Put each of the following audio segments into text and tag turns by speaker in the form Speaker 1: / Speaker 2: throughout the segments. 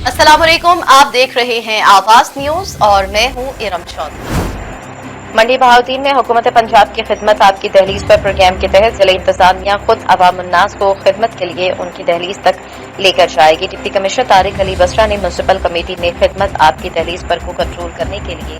Speaker 1: अस्सलाम वालेकुम, आप देख रहे हैं आवाज न्यूज और मैं हूं इरम चौधरी। मंडी बहाउद्दीन में हुकूमत पंजाब की खिदमत आपकी दहलीज पर प्रोग्राम के तहत जिला इंतजामिया खुद अवामुन्नास को खिदमत के लिए उनकी दहलीज तक लेकर जाएगी। डिप्टी कमिश्नर तारिक अली बसरा ने म्यूनिसिपल कमेटी में खिदमत आपकी दहलीज पर को कंट्रोल करने के लिए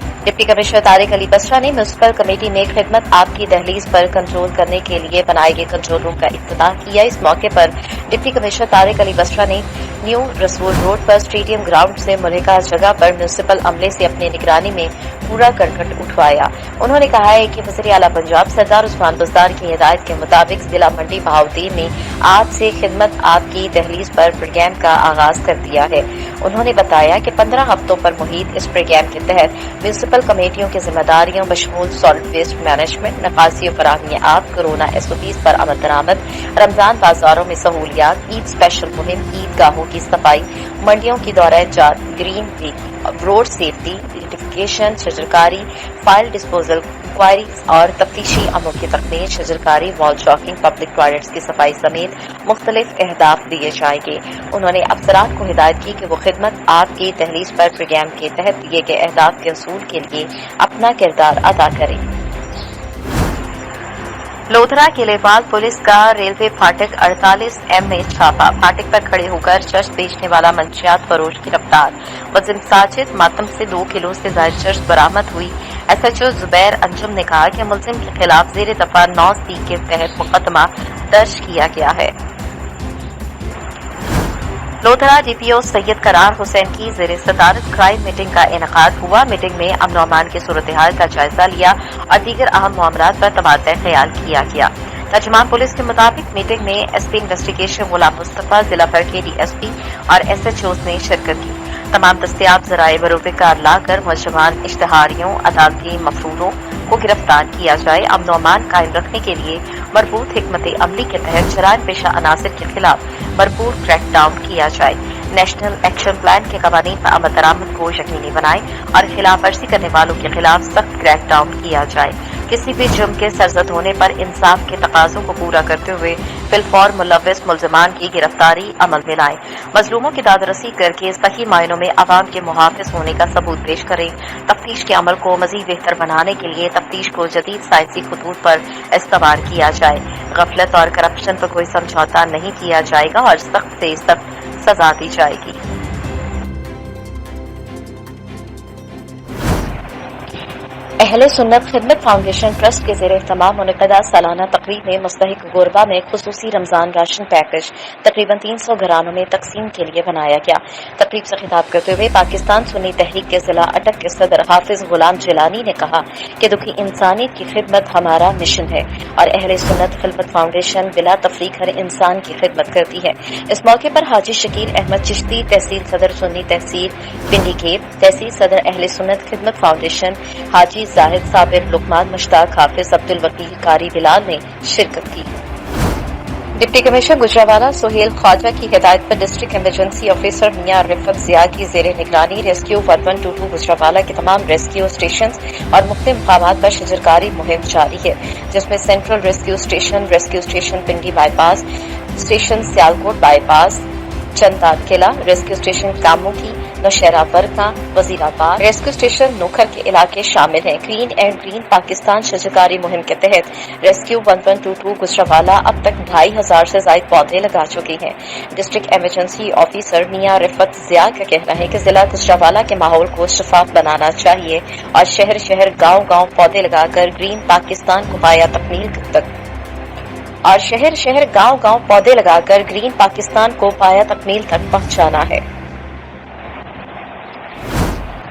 Speaker 1: खिदमत आपकी दहलीज पर कंट्रोल करने के लिए बनाए गए कंट्रोल रूम का इफ्तिताह किया। इस मौके पर डिप्टी कमिश्नर तारिक अली बसरा ने न्यू रसूल रोड पर स्टेडियम ग्राउंड से मुल्हिका जगह पर म्यूनिसिपल अमले से अपनी निगरानी में पूरा करकट उठवाया। उन्होंने कहा है कि वज़ीर आला पंजाब सरदार उस्मान बुज़दार की हिदायत के मुताबिक जिला मंडी बहाउद्दीन ने आज से खिदमत आपकी दहलीज पर प्रोग्राम का आगाज कर दिया है। उन्होंने बताया कि 15 हफ्तों पर मुहित इस प्रोग्राम के तहत म्यूनिसिपल कमेटियों की जिम्मेदारियों बशमूल सॉलिड वेस्ट मैनेजमेंट, नकासी और फराहमी आब, कोरोना SOPs पर अमल दरामद, रमजान बाजारों में सहूलियात, ईद स्पेशल मुहिम, ईदगाहों की सफाई, मंडियों की दौरा जात, ग्रीन वीक, रोड सेफ्टी, लिटिफिकेशन, शजरकारी, फाइल डिस्पोजल, इंक्वायरीज और तफ्तीशी अमलों की तकमील, शजरकारी, वॉल चॉकिंग, पब्लिक टॉयलेट्स की सफाई समेत मुख्तलिफ अहदाफ दिए जाएंगे। उन्होंने अफसरान को हिदायत की कि वो खिदमत आपकी दहलीज पर प्रोग्राम के तहत दिए गए अहदाफ के असूल के लिए अपना किरदार अदा करें। लोधरा किलेपाल पुलिस का रेलवे फाटक 48M में छापा। फाटक पर खड़े होकर चर्च बेचने वाला मंशियात फरोश गिरफ्तार। वजन साजिद मातम से 2 किलो से ज्यादा चर्च बरामद हुई। SHO जुबैर अंजुम ने कहा कि मुलजिम के खिलाफ ज़ेर दफा 9C के तहत मुकदमा दर्ज किया गया है। लोधरा DPO सैयद करार हुसैन की ज़ेर सदारत क्राइम मीटिंग का इनेकाद हुआ। मीटिंग में अमन और अमान की सूरत हाल का जायजा लिया और दीगर अहम मामलात पर तबादला ख्याल किया गया। तर्जुमान पुलिस के मुताबिक मीटिंग में SP इन्वेस्टिगेशन गुलाम मुस्तफा, जिला भर के DSP और SHOs ने शिरकत की। तमाम दस्तियाब जराए बरोकार लाकर मुलजमान इश्तहारियों अदालती मफरूरों को गिरफ्तार किया जाए। अमन और अमान कायम रखने के लिए मरबूत हिकमत अमली के तहत जराइम पेशा अनासिर के खिलाफ भरपूर क्रैकडाउन किया जाए। नेशनल एक्शन प्लान के कवानीन पर अमल दरामद को यकीनी बनाए और खिलाफ वर्जी करने वालों के खिलाफ सख्त क्रैकडाउन किया जाए। किसी भी जुर्म के सरजद होने पर इंसाफ के तकाजों को पूरा करते हुए फिलफौर मुलव्विस मुलजमान की गिरफ्तारी अमल में लाएं। मजलूमों की दादरसी करके सही मायनों में अवाम के मुहाफिज होने का सबूत पेश करें। तफ्तीश के अमल को मजीद बेहतर बनाने के लिए तफ्तीश को जदीद साइंसी खतूत पर इस्तवार किया जाए। गफलत और करप्शन पर कोई समझौता नहीं किया जाएगा और सख्त से सख्त सजा दी जाएगी। अहले सुन्नत खिदमत फाउंडेशन ट्रस्ट के ज़ेर इख्तिमाम मुनक़दा सालाना तकरीब में मुस्तहिक गुरबा में खुसूसी रमजान राशन पैकेज तकरीबन 300 घरानों में तकसीम के लिए बनाया गया। तकरीब से खिताब करते हुए पाकिस्तान सुन्नी तहरीक के जिला अटक के सदर हाफिज गुलाम जिलानी ने कहा कि दुखी इंसानियत की खिदमत हमारा मिशन है और अहले सुन्नत खिदमत फाउंडेशन बिला तफरीक हर इंसान की खिदमत करती है। इस मौके पर हाजी शकील अहमद चिश्ती, तहसील सदर सुन्नी तहसील पिंडी खेप, तहसील सदर अहले सुन्नत खिदमत फाउंडेशन हाजी जाहिद साबिर, लुकमान मुश्ताक, हाफिज अब्दुल वकील, कारी बिलाल ने शिरकत की। डिप्टी कमिश्नर गुजरावाला सोहेल ख्वाजा की हिदायत पर डिस्ट्रिक्ट इमरजेंसी ऑफिसर मियां रिफत जिया की ज़ेर निगरानी रेस्क्यू 1122 गुजरावाला के तमाम रेस्क्यू स्टेशन और मुख्तलिफ मकामात पर शजरकारी मुहिम जारी है, जिसमें सेंट्रल रेस्क्यू स्टेशन पिंडी बाईपास, स्टेशन सियालकोट बाईपास, चंदा किला, रेस्क्यू स्टेशन कामों की, नौशहरा वर्का, वजीराबाद, रेस्क्यू स्टेशन नोखर के इलाके शामिल हैं। क्लीन एंड ग्रीन पाकिस्तान शजरकारी मुहिम के तहत रेस्क्यू 1122 गुजरावाला अब तक 2500 से ज्यादा पौधे लगा चुकी हैं। डिस्ट्रिक्ट इमरजेंसी ऑफिसर मियां रिफत जिया का कहना है कि जिला गुजरावाला के माहौल को शफाफ बनाना चाहिए और शहर शहर गांव गांव पौधे लगाकर ग्रीन पाकिस्तान को पाया तकमील तक पहुंचाना है।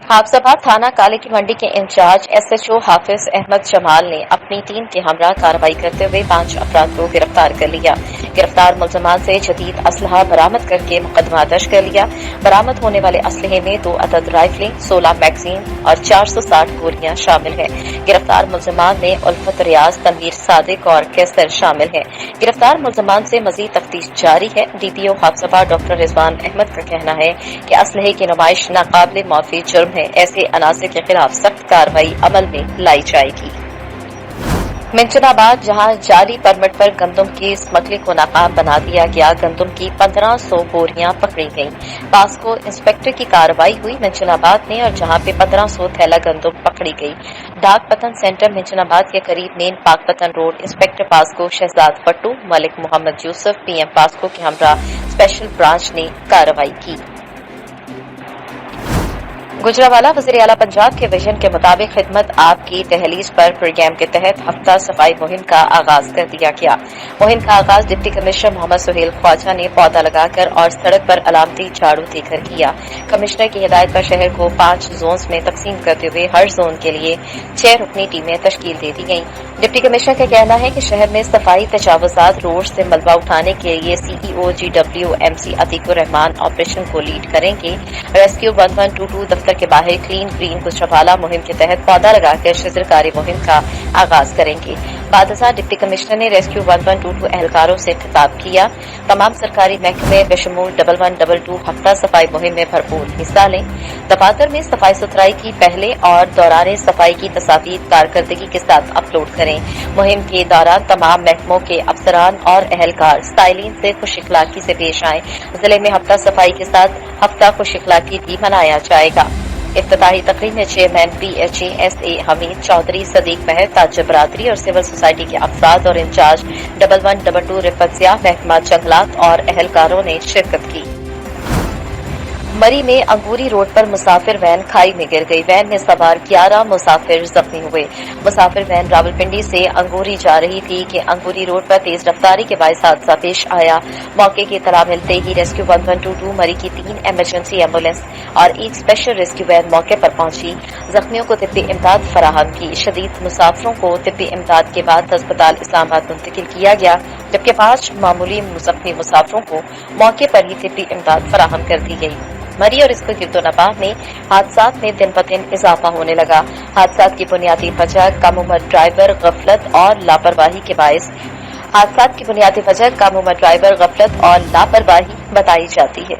Speaker 1: हाफजाबाद थाना काले की मंडी के इंचार्ज SHO हाफिज अहमद जमाल ने अपनी टीम के हमरा कार्रवाई करते हुए 5 अफराद को गिरफ्तार कर लिया। गिरफ्तार मुलजमान से जदीद असलहा बरामद करके मुकदमा दर्ज कर लिया। बरामद होने वाले असलहे में 2 अदद राइफलें, 16 मैगजीन और 460 गोलियां शामिल हैं। गिरफ्तार मुलजमान में उल्फत रियाज, तनवीर सादिक और कैसर शामिल हैं। गिरफ्तार मुलजमान से मजीद तफ्तीश जारी है। DPO हाफजाबाद डॉक्टर रिजवान अहमद का कहना है कि असलहे की नुमाइश नाकाबिल माफी जुर्म है। ऐसे अनासिर के खिलाफ सख्त कार्रवाई अमल में लाई जाएगी। मिंचनाबाद जहां जाली परमिट पर गंदम की स्मगलिंग को नाकाम बना दिया गया, गंदम की 1500 बोरियां पकड़ी गईं। पास्को इंस्पेक्टर की कार्रवाई हुई मिंचनाबाद में और जहां पे 1500 थैला गंदम पकड़ी गई। डाक पतन सेंटर मिंचनाबाद के करीब main Pakpattan road inspector PASSCO Shahzad Fattu, Malik Mohammad Yusuf PM PASSCO के हमरा स्पेशल ब्रांच ने कार्रवाई की। गुजरावाला वज़ीर आला पंजाब के विजन के मुताबिक खिदमत आपकी दहलीज पर प्रोग्राम के तहत हफ्ता सफाई मुहिम का आगाज कर दिया गया। मुहिम का आगाज डिप्टी कमिश्नर मोहम्मद सुहेल ख्वाजा ने पौधा लगाकर और सड़क पर अलामती झाड़ू देकर किया। कमिश्नर की हिदायत पर शहर को 5 जोन्स में तकसीम करते हुए हर जोन के लिए 6 रुकनी टीमें तश्कील दे दी गईं। डिप्टी कमिश्नर का कहना है कि शहर में सफाई तजावुजात रोड से मलबा उठाने के लिए CEO GW MC Atiqur Rahman operation को लीड करेंगे। रेस्क्यू 1122 दफ्तर के बाहर क्लीन ग्रीन गुजरावाला मुहिम के तहत पौधा लगाकर शिजरकारी मुहिम का आगाज करेंगे। बादशाह डिप्टी कमिश्नर ने रेस्क्यू 1122 एहलकारों से खिताब किया, तमाम सरकारी महकमे बेशमूल 1122 हफ्ता सफाई मुहिम में भरपूर हिस्सा लें। दफातर में सफाई सुथराई की पहले और दौरान सफाई की तस्वीर कारकर्दगी के साथ अपलोड करें। मुहिम के दौरान तमाम महकमों के अफसरान और एहलकार स्टाइलिन से खुश इखलाकी से पेश आएं। जिले में हफ्ता सफाई के साथ हफ्ता खुश इखलाकी भी मनाया जाएगा। इफ्तिताही तकरीब में chairman PHA SA Hameed Chaudhry, Sadiq Mehar, Taj बरादरी और सिविल सोसाइटी के अफराद और इंचार्ज 1122 रिफत ज़िया, महकमा जंगलात और एहलकारों ने शिरकत की। मरी में अंगूरी रोड पर मुसाफिर वैन खाई में गिर गई। वैन में सवार 11 मुसाफिर जख्मी हुए। मुसाफिर वैन रावलपिंडी से अंगूरी जा रही थी कि अंगूरी रोड पर तेज रफ्तारी के बायस हादसा पेश आया। मौके की इत्तला मिलते ही रेस्क्यू 1122 मरी की 3 इमरजेंसी एम्बुलेंस और एक स्पेशल रेस्क्यू वैन मौके पर पहुंची। जख्मियों को तिब्बी इमदाद फराहम की। शदीद मुसाफिरों को तिब्बी इमदाद के बाद अस्पताल इस्लामाबाद मुंतकिल किया गया, जबकि 5 मामूली जख्मी मुसाफिरों को मौके पर ही तिब्बी इमदाद फराहम कर दी गई। मरी और इसके गिरदोनवाह में हादसात में दिन ब दिन इजाफा होने लगा। हादसात की बुनियादी वजह कम उम्र ड्राइवर गफलत और लापरवाही बताई जाती है।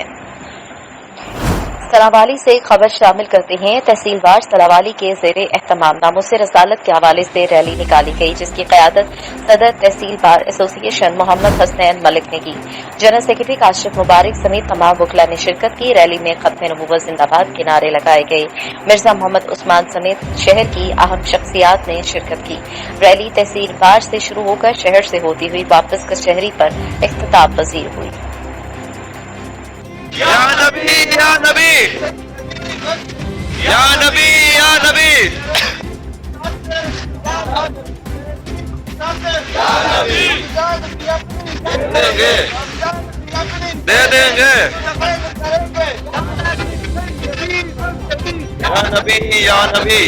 Speaker 1: सलावाली से खबर शामिल करते हैं। तहसीलवार सलावाली के ज़ेरे एहतमाम नामुस रसालत के हवाले से रैली निकाली गई, जिसकी क़यादत सदर तहसील बार एसोसिएशन मोहम्मद हसनैन मलिक ने की। जनरल सेक्रेटरी काशिफ मुबारक समेत तमाम वकला ने शिरकत की। रैली में खत्म नबूवत जिंदाबाद के नारे लगाए गए। मिर्जा मोहम्मद उस्मान समेत शहर की अहम शख्सियात ने शिरकत की। रैली तहसील बार से शुरू होकर शहर से होती हुई वापस कचहरी पर इख्तिताम पजीर हुई।
Speaker 2: या नबी या नबी या नबी या नबी देंगे दे देंगे या नबी या नबी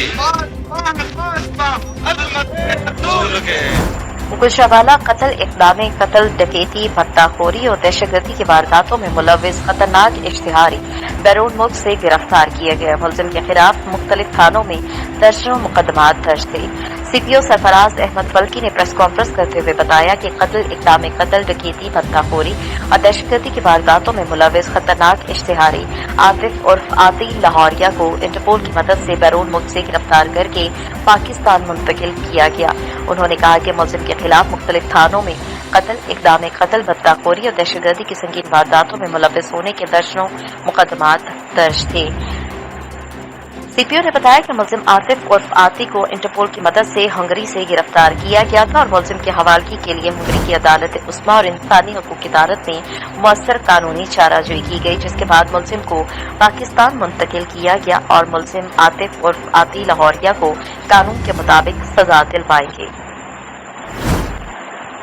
Speaker 1: गुजरावाला कत्ल, इक़दाम कत्ल, डकैती, भत्ताखोरी और दहशतगर्दी की वारदातों में मुलव्विस खतरनाक इश्तिहारी बैरून मुल्क से गिरफ्तार किए गए। मुलजिम के खिलाफ मुख्तलिफ थानों में दर्जनों मुकदमात दर्ज थे। CPO सरफराज अहमद फल्की ने प्रेस कॉन्फ्रेंस करते हुए बताया कि कत्ल, इक़दाम कत्ल, डकैती, भत्ताखोरी और दहशतगर्दी की वारदातों में मुलव्विस खतरनाक इश्तिहारी आतिफ उर्फ आती लाहौरिया को इंटरपोल की मदद से बैरून मुल्क से गिरफ्तार करके पाकिस्तान मुंतकिल किया गया। उन्होंने कहा कि मुलजिम के खिलाफ मुख्तलिफ थानों में कत्ल, इक़दाम कत्ल, भत्ताखोरी और दहशतगर्दी की संगीन वारदातों में मुलव्विस होने के दर्जनों मुकदमात दर्ज थे। CPO ने बताया कि मुलजिम आतिफ उर्फ आती को इंटरपोल की मदद से हंगरी से गिरफ्तार किया गया था और मुलजिम की हवालगी के लिए हंगरी की अदालत उस्मा और इंसानी हकूक की अदालत में मुअस्सर कानूनी चाराजोई की गई, जिसके बाद मुलजिम को पाकिस्तान मुंतकिल किया गया और मुलजिम आतिफ उर्फ आती लाहौरिया को कानून के मुताबिक सजा दिलवाएंगे।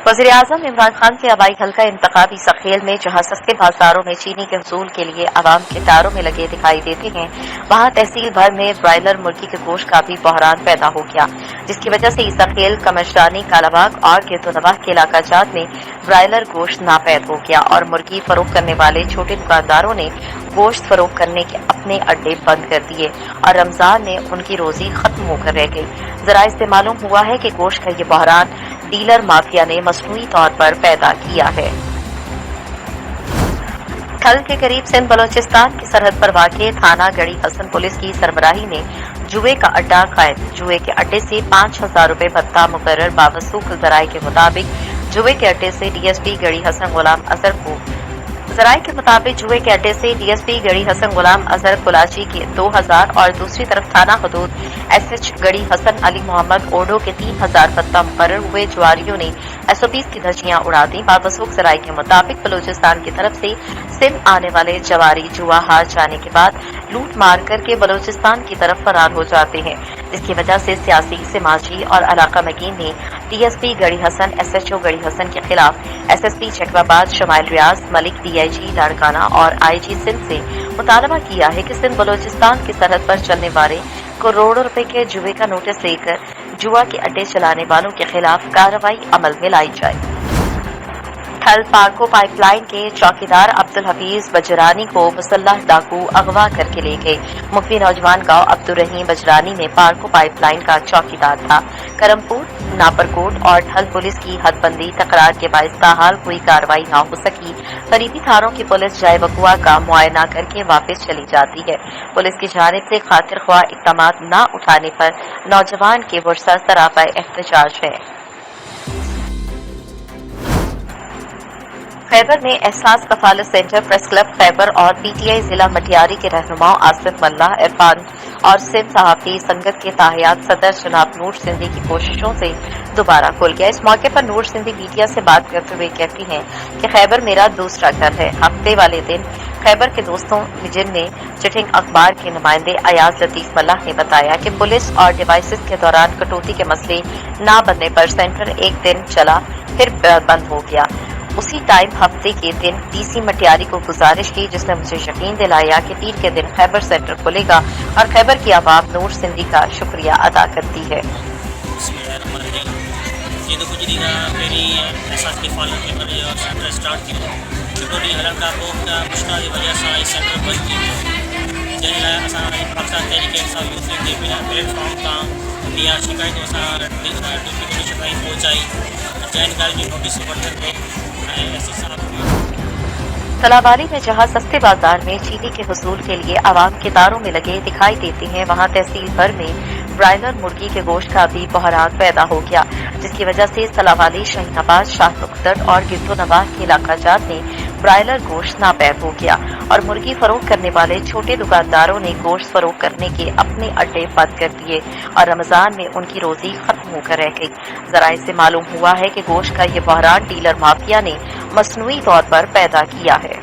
Speaker 1: वज़ीर आज़म इमरान खान के आबाई हल्का इंतखाबी सखेल में जहां सस्ते बाजारों में चीनी के हसूल के लिए आवाम कतारों में लगे दिखाई देते हैं, वहां तहसील भर में ब्रायलर मुर्गी के गोश्त का भी बहरान पैदा हो गया, जिसकी वजह से सखेल, कमरशानी, कालाबाग और गिरदोनवाह के इलाका जात में ब्रायलर गोश्त नापैद हो गया और मुर्गी फरोख्त करने वाले छोटे दुकानदारों ने गोश्त फरोख्त करने के अपने अड्डे बंद कर दिए और रमजान में उनकी रोजी खत्म होकर रह गई। जराये से मालूम हुआ है कि गोश्त का ये बहरान डीलर माफिया ने मसनूई तौर पर पैदा किया है। खल के करीब सिंध बलोचिस्तान की सरहद पर वाक़ थाना गढ़ी हसन पुलिस की सरबराही ने जुए का अड्डा कायम। जुए के अड्डे से 5,000 रुपए भत्ता मुकर्रर। बावसूख जराये के मुताबिक जुए के अड्डे से डीएसपी गढ़ी हसन गुलाम अजहर को जराये के मुताबिक जुए के अड्डे से डीएसपी गढ़ी हसन गुलाम अजहर कुलाची के 2,000 और दूसरी तरफ थाना हदूद एसएच गढ़ी हसन अली मोहम्मद ओडो के 3,000 भत्ता मुकर्रर हुए। जुआरियों ने एसओपीज की धज्जियां उड़ा दी। बावसूख जराये के मुताबिक बलूचिस्तान की तरफ से सिंध आने वाले जवारी जुआ हार जाने के बाद लूट मार करके बलूचिस्तान की तरफ फरार हो जाते हैं, जिसकी वजह से सियासी, समाजी और इलाका मकीन ने डीएसपी गढ़ी हसन, एसएचओ गढ़ी हसन के खिलाफ एसएसपी जैकबाबाद शमाइल रियाज, मलिक डीआईजी लाड़काना और आईजी सिंध से मुतालबा किया है कि सिंध बलूचिस्तान की सरहद पर चलने वाले करोड़ों रुपए के जुए का नोटिस लेकर जुआ के अड्डे चलाने वालों के खिलाफ कार्रवाई अमल में लाई जाए। थल पार्को पाइपलाइन के चौकीदार अब्दुल हफीज बजरानी को मुसल्लह डाकू अगवा करके ले गए। मुखी नौजवान गांव अब्दुल रहीम बजरानी में पार्को पाइपलाइन का चौकीदार था। करमपुर, नापरकोट और ढल पुलिस की हदबंदी तकरार के बायस ताहाल कोई कार्रवाई न हो सकी। करीबी थानों की पुलिस जाए बकुआ का मुआयना करके वापस चली जाती है। पुलिस की जानिब से खातिर ख्वाह इक़दामात न उठाने पर नौजवान के वर्सा सराफा एहतजाज है। खैबर में एहसास कफालत सेंटर, प्रेस क्लब खैबर और पीटीआई जिला मटियारी के रहनुमाओं आसिफ मल्ला, इरफान और सिंध सहाफी संगत के ताहियात सदर जनाब नूर सिंधी की कोशिशों से दोबारा खुल गया। इस मौके पर नूर सिंधी मीडिया से बात करते हुए कहती हैं कि खैबर मेरा दूसरा घर है। हफ्ते वाले दिन खैबर के दोस्तों जिनमें चिटिंग अखबार के नुमाइंदे अयाज लतीफ मल्लाह ने बताया कि पुलिस और डिवाइसेस के दौरान कटौती के मसले न बनने पर सेंटर एक दिन चला फिर बंद हो गया। उसी टाइम हफ्ते के दिन डीसी मटियारी को गुजारिश की, जिसने मुझे यकीन दिलाया कि पीर के दिन खैबर सेंटर खुलेगा और खैबर की आवाम नूर सिंधी का शुक्रिया अदा करती है। तलावाली में जहां सस्ते बाजार में चीनी के हुसूल के लिए आवाम कतारों में लगे दिखाई देते हैं, वहां तहसील भर में ब्रायलर मुर्गी के गोश्त का भी बहरान पैदा हो गया, जिसकी वजह से तलावाली, शाहीनाबाद, शाहमुख्तर और गिरदोनवाह के इलाका जात में ब्रायलर गोश्त नापैद हो गया और मुर्गी फरोख्त करने वाले छोटे दुकानदारों ने गोश्त फरोख्त करने के अपने अड्डे बंद कर दिए और रमजान में उनकी रोजी खत्म होकर रह गई। जराये से मालूम हुआ है कि गोश्त का ये बहरान डीलर माफिया ने मसनूई तौर पर पैदा किया है।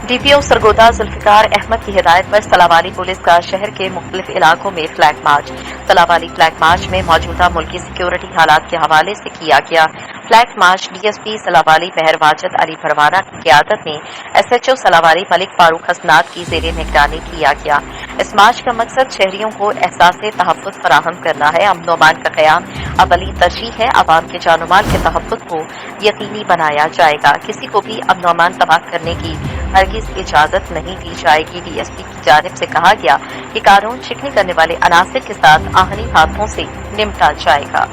Speaker 1: डीपीओ सरगोदा जुल्फिकार अहमद की हिदायत पर सलावाली पुलिस का शहर के मुख्तलिफ इलाकों में फ्लैग मार्च। सलावाली फ्लैग मार्च में मौजूदा मुल्की सिक्योरिटी हालात के हवाले से किया गया। फ्लैग मार्च डीएसपी सलावाली महर वाजिद अली भरवाना की क़यादत में एसएचओ सलावाली मलिक फारूक हसनात की ज़ेरे निगरानी किया गया। इस मार्च का मकसद शहरियों को एहसास तहफ़्फ़ुज़ फराहम करना है। अमन व अमान का क़याम अवली तरजीह है। आवाम के जान माल के तहफ़्फ़ुज़ को यकीनी बनाया जाएगा। किसी को भी अमन व अमान तबाह करने की हरगिज़ इजाज़त नहीं दी जाएगी। डीएसपी की जानिब से कहा गया कि कानून शिकनी करने वाले अनासिर के साथ आहनी हाथों से निपटा जाएगा।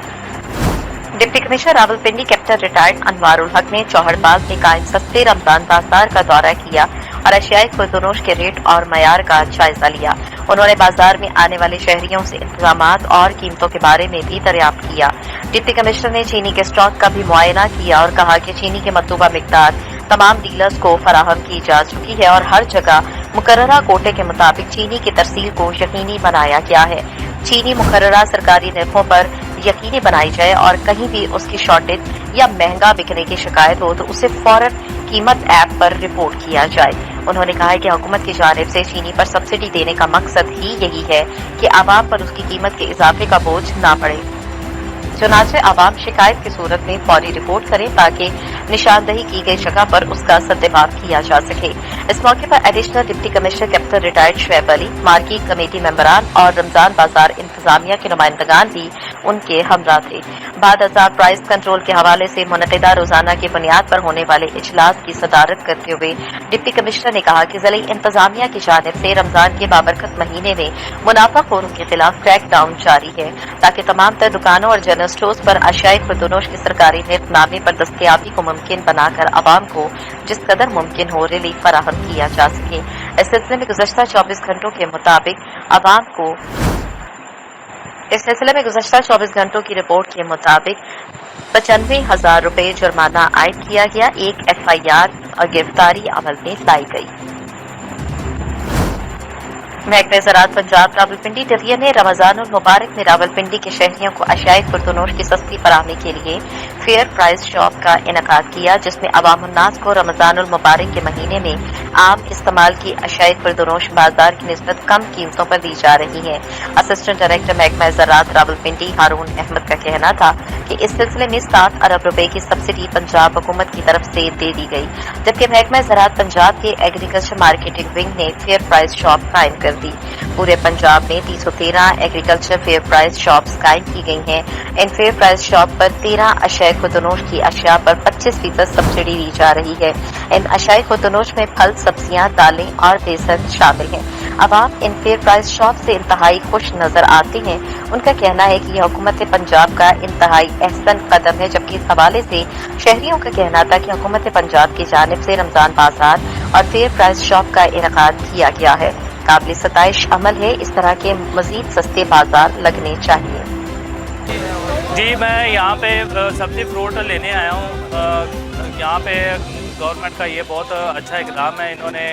Speaker 1: Deputy commissioner Rawalpindi captain retired Anwarul हक ने चौहड़बाग में कायम सस्ते रमजान बाजार का दौरा किया और अशियाई खुर्दनोश के रेट और मयार का जायजा लिया। उन्होंने बाजार में आने वाले शहरियों से इंतजामात और कीमतों के बारे में भी दरियाफ्त किया। डिप्टी कमिश्नर ने चीनी के स्टॉक का भी मुआयना किया और कहा कि चीनी की मतलूबा मिकदार तमाम डीलर्स को फराहम की जा चुकी है और हर जगह मुकर्ररा कोटे के मुताबिक चीनी की तरसील को यकीनी बनाया गया है। चीनी मुकर्ररा सरकारी निर्खों पर यकीनी बनाई जाए और कहीं भी उसकी शॉर्टेज या महंगा बिकने की शिकायत हो तो उसे फौरन कीमत ऐप पर रिपोर्ट किया जाए। उन्होंने कहा है कि हुकूमत की जानिब से चीनी पर सब्सिडी देने का मकसद ही यही है कि आवाम पर उसकी कीमत के इजाफे का बोझ न पड़े। चुनाचे आवाम शिकायत की सूरत में फौरी रिपोर्ट करें ताकि निशानदही की गई जगह पर उसका सद्देबाब किया जा सके। इस मौके पर additional deputy commissioner captain retired Shoaib Ali, market committee मेंबरान और रमजान बाजार इंतजामिया के नुमाइंदगान भी उनके हमरा थे। बाद अज़ाब प्राइस कंट्रोल के हवाले से मुनक़िदा रोजाना की बुनियाद पर होने वाले इजलास की सदारत करते हुए डिप्टी कमिश्नर ने कहा कि ज़िली इंतजामिया की जानिब से रमजान के बाबरकत महीने में मुनाफाखोरों के खिलाफ क्रैक डाउन जारी है ताकि तमाम तर दुकानों और जनरल स्टोर्स पर अशियाई खुर्दनोश की सरकारी निर्खनामे पर दस्तयाबी को मुमकिन बनाकर आवाम को जिस कदर मुमकिन हो रिलीफ फराहम किया जा सके। इस सिलसिले में गुज़श्ता 24 घंटों के मुताबिक आवाम को। इस सिलसिले में गुज़श्ता 24 घंटों की रिपोर्ट के मुताबिक 95,000 रुपये जुर्माना आयद किया गया। एक FIR और गिरफ्तारी अमल में लाई गई। महकमे ज़राअत पंजाब रावलपिंडी डरिया ने रमज़ानुल मुबारक में रावलपिंडी के शहरियों को अशियाए खुर्दनोश की सस्ती फराहमी के लिए फेयर प्राइस शॉप का इनेकाद किया, जिसमें अवामुन्नास को रमज़ानुल मुबारक के महीने में आम इस्तेमाल की अशियाए खुर्दनोश बाजार की निस्बत कम कीमतों पर दी जा रही हैं। असिस्टेंट डायरेक्टर महकमा ज़राअत रावलपिंडी हारून अहमद का कहना था कि इस सिलसिले में 7 अरब रुपए की सब्सिडी पंजाब हुकूमत की तरफ से दे दी गई, जबकि महकमा ज़राअत पंजाब के एग्रीकल्चर मार्केटिंग विंग ने फेयर प्राइस शॉप कायम कर दी। पूरे पंजाब में 313 एग्रीकल्चर फेयर प्राइस शॉप्स कायम की गई हैं। इन फेयर प्राइस शॉप पर 13 अशियाए खुर्दनोश की अशिया पर 25% सब्सिडी दी जा रही है। इन अशियाए खुर्दनोश में फल, सब्जियां, दालें और बेसन शामिल हैं। अवाम इन फेयर प्राइस शॉप से इंतहाई खुश नजर आते हैं। उनका कहना है कि यह हुकूमत पंजाब का इंतहाई अहसन कदम है, जबकि इस हवाले से शहरियों का कहना था कि हुकूमत पंजाब की जानिब से रमजान बाजार और फेयर प्राइस शॉप का इनेकाद किया गया है। काबिल सताइश अमल है। इस तरह के मजीद सस्ते बाजार लगने चाहिए।
Speaker 3: जी, मैं यहाँ पे सब्जी फ्रूट लेने आया हूँ। यहाँ पे गवर्नमेंट का ये बहुत अच्छा इकदाम है। इन्होंने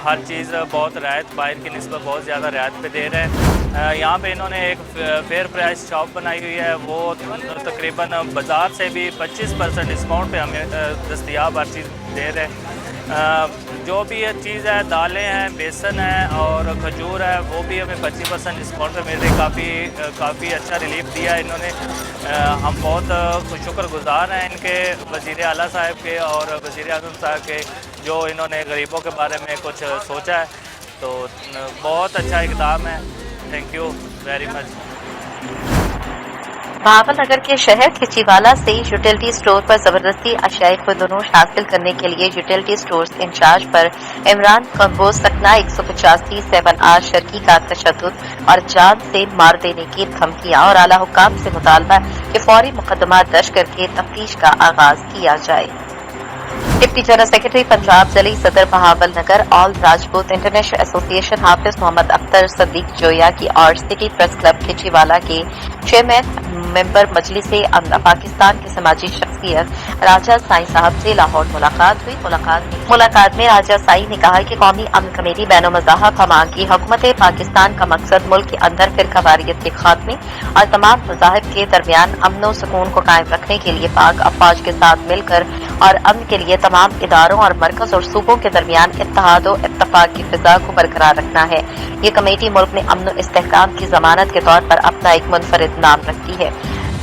Speaker 3: हर चीज़ बहुत रियायत, बाहर की निस्बत बहुत ज़्यादा रियायत पे दे रहे हैं। यहाँ पे इन्होंने एक फेयर प्राइस शॉप बनाई हुई है, वो तकरीबन बाज़ार से भी 25% डिस्काउंट पे हमें दस्तयाब हर चीज़ दे रहे हैं। जो भी ये चीज़ है, दालें हैं, बेसन है और खजूर है, वो भी हमें 25% डिस्काउंट पे मिल रही। काफ़ी अच्छा रिलीफ दिया है इन्होंने। हम बहुत शुक्रगुजार हैं इनके वज़ीर आला साहब के और वज़ीर आज़म साहब के, जो इन्होंने गरीबों के बारे में कुछ सोचा है। तो बहुत अच्छा इक़दाम है। Thank you very much.
Speaker 1: Bahawalnagar के शहर खिचीवाला से यूटिलिटी स्टोर पर जबरदस्ती अशियाए खुर्दनोश हासिल करने के लिए यूटिलिटी स्टोर्स इंचार्ज पर इमरान कंबोज सकना 185 7R शर्की का तशद्दुद और जान से मार देने की धमकियां और आला हुक्काम से मुतालबा कि फौरी मुकदमा दर्ज करके तफ्तीश का आगाज किया जाए। डिप्टी जनरल सेक्रेटरी पंजाब जली सदर Bahawalnagar all Rajput international association Hafiz Mohammad Akhtar Sadiq Joya की और सिटी प्रेस क्लब खिचीवाला के चेयरमैन मेंबर मजलिस अमन पाकिस्तान के समाजी शख्सियत राजा साई साहब से लाहौर मुलाकात हुई। मुलाकात में राजा साई ने कहा कि कौमी अमन कमेटी बैनो मज़ाहब हमांग की हुकूमत पाकिस्तान का मकसद मुल्क के अंदर फिरकावारियत के खात्मे और तमाम मज़ाहब के दरमियान अमन व सुकून को कायम रखने के लिए पाक अफवाज के साथ मिलकर और अमन के लिए तमाम इदारों और मरकज और सूबों के दरमियान इत्तेहाद व इत्तफाक की फिजा को बरकरार रखना है। ये कमेटी मुल्क में अमन व इस्तेहकाम की जमानत के तौर पर अपना एक मुनफरिद नाम रखती है।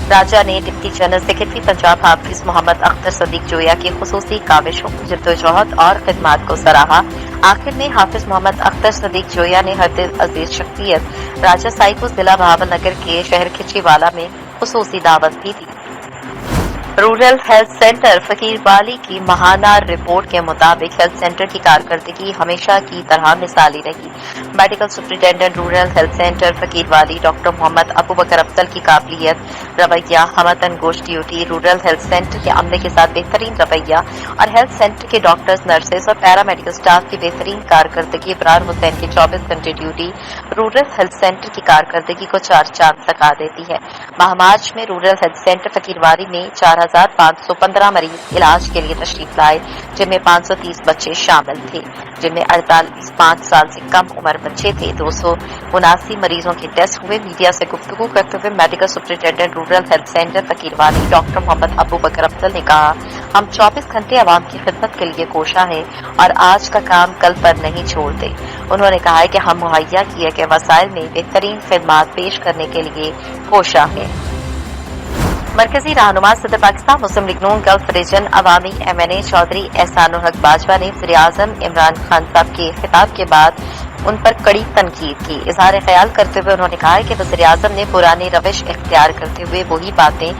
Speaker 1: राजा ने डिप्टी जनरल सेक्रेटरी पंजाब हाफिज मोहम्मद अख्तर सदीक जोया की खुसूसी काविशों, जद्दोजहद और खिदमात को सराहा। आखिर में हाफिज मोहम्मद अख्तर सदीक जोया ने हरदिल अजीज शख्सियत राजा साई को जिला बहावलनगर के शहर खिचीवाला में खुसूसी दावत भी दी। रूरल हेल्थ सेंटर फकीरवाली की माहाना रिपोर्ट के मुताबिक हेल्थ सेंटर की कारकर्दगी हमेशा की तरह मिसाली रही। Medical superintendent rural health centre Faqirwali doctor Mohammad Abu Bakar Afzal की काबिलियत, रवैया, हमतन गोश ड्यूटी, रूरल हेल्थ सेंटर के अमले के साथ बेहतरीन रवैया और हेल्थ सेंटर के डॉक्टर्स, नर्सेज और पैरामेडिकल स्टाफ की बेहतरीन कारकर्दगी, इब्रार हुसैन की 24 घंटे ड्यूटी रूरल हेल्थ सेंटर की कारकर्दगी को 4 चांद लगा देती है। माह मार्च में रूरल हेल्थ सेंटर फकीरवाली में 4,515 मरीज इलाज के लिए तशरीफ लाए, जिनमें 530 बच्चे शामिल थे, जिनमें 5 साल से कम उम्र बच्चे थे। 279 मरीजों के टेस्ट हुए। मीडिया से गुफ्तगू करते हुए medical superintendent rural health centre Faqirwali doctor Mohammad Abu Bakar Afzal ने कहा, हम 24 घंटे आवाम की खिदमत के लिए कोशा हैं और आज का काम कल पर नहीं छोड़ते। उन्होंने कहा है कि हम मुहैया किए गए वसाइल में बेहतरीन खिदमात पेश करने के लिए कोशा है। मरकजी रहनुमा सदर पाकिस्तान मुस्लिम लीग नून गल्फ रीजन अवामी MNA चौधरी एहसानुल हक बाजवा ने वज़ीर आज़म इमरान खान साहब के खिताब के बाद उन पर कड़ी तनकीद की। इजहार ख्याल करते हुए उन्होंने कहा कि वज़ीर आज़म ने पुरानी रविश इख्तियार करते हुए वही बातें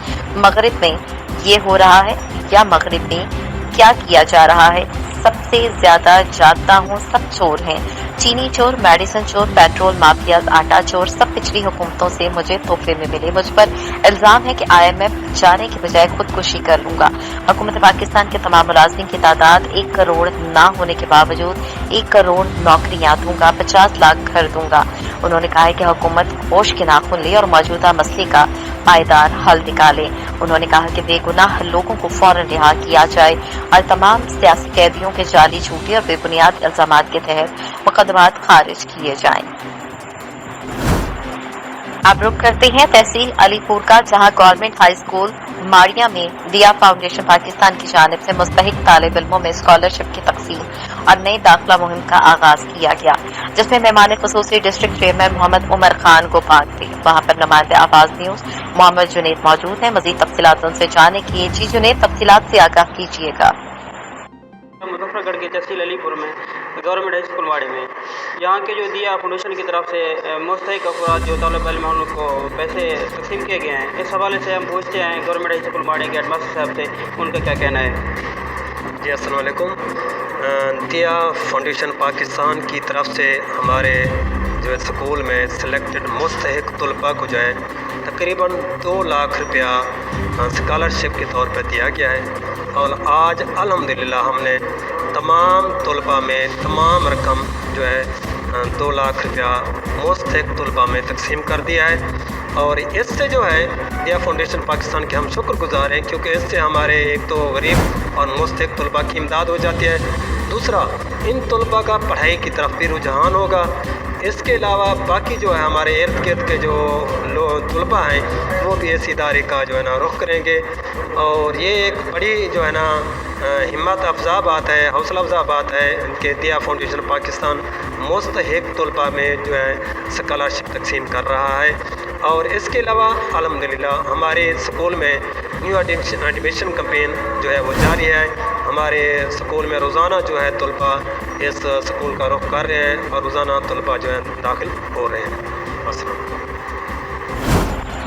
Speaker 1: मगरिब में ये हो रहा है या मगरिब में क्या किया जा रहा है, सबसे ज्यादा जानता हूँ सब चोर हैं, चीनी चोर, मेडिसिन चोर, पेट्रोल माफिया, आटा चोर सब पिछली हुकूमतों से मुझे तोहफे में मिले। मुझ पर इल्जाम है कि IMF जाने की बजाय खुदकुशी कर लूंगा। हुकूमत पाकिस्तान के तमाम मुलाजिम की तादाद 1 करोड़ ना होने के बावजूद 1 करोड़ नौकरियां दूंगा, 50 लाख घर दूंगा। उन्होंने कहा है कि हुकूमत होश के नाखून ले और मौजूदा मसले का पायदार हल निकाले। उन्होंने कहा कि बेगुनाह लोगों को फौरन रिहा किया जाए और तमाम सियासी कैदियों के जाली, झूठे और बेबुनियाद इल्जामात के तहत मुकदमात खारिज किए जाएं। अब रुक करते हैं तहसील अलीपुर का, जहां गवर्नमेंट हाई स्कूल माड़िया में दिया फाउंडेशन पाकिस्तान की जानिब से मुस्तहिक तालिब इल्मों में स्कॉलरशिप की तकसीम और नई दाखिला मुहिम का आगाज किया गया, जिसमें मेहमान खुसूसी डिस्ट्रिक्ट चेयरमैन मोहम्मद उमर खान गोपाल थे। वहां पर नुमाइंदे आवाज न्यूज मोहम्मद जुनेद मौजूद हैं। मजीद तफसीलात उनसे जाने के लिए। जी जुनेद, तफसीलात से आगाह कीजिएगा।
Speaker 4: मुजफ्फरगढ़ के तहसील अलीपुर में गवर्नमेंट हाई स्कूल वाड़े में यहाँ के जो दिया फाउंडेशन की तरफ से मुस्तहिक अफराद जो तलब इल्म उनको पैसे तकसीम किए गए हैं, इस हवाले से हम पूछते हैं गवर्नमेंट हाई स्कूल वाड़े के हेडमास्टर साहब से, उनका क्या कहना है।
Speaker 5: जी अस्सलाम वालेकुम। दिया फाउंडेशन पाकिस्तान की तरफ से हमारे जो है स्कूल में सिलेक्टेड मुस्तहिक तलबा को जो है तकरीबन 2 लाख रुपया स्कॉलरशिप के तौर पर दिया गया है और आज अल्हम्दुलिल्लाह हमने तमाम तलबा में तमाम रकम जो है 2 लाख रुपया मुस्तहिक तलबा में तकसीम कर दिया है। और इससे जो है दिया फाउंडेशन पाकिस्तान के हम शुक्रगुजार हैं, क्योंकि इससे हमारे एक तो गरीब और मुस्तहिक तलबा की इमदाद हो जाती है, दूसरा इन तलबा का पढ़ाई की तरफ भी रुझान होगा। इसके अलावा बाकी जो है हमारे इर्द गिर्द के जो तलबा हैं वो भी इस इदारे का जो है ना रुख करेंगे और ये एक बड़ी जो है ना हिम्मत अफजा बात है, हौसला अफजा बात है कि दिया फाउंडेशन पाकिस्तान मुस्तहिक तलबा में जो है स्कॉलरशिप तकसीम कर रहा है। और इसके अलावा अल्हम्दुलिल्लाह हमारे स्कूल में न्यू एडमिशन कैंपेन जो है वो जारी है। हमारे स्कूल में रोज़ाना जो है तलबा इस स्कूल का रुख कर रहे हैं और रोज़ाना तलबा जो है दाखिल हो रहे हैं। अस्सलाम।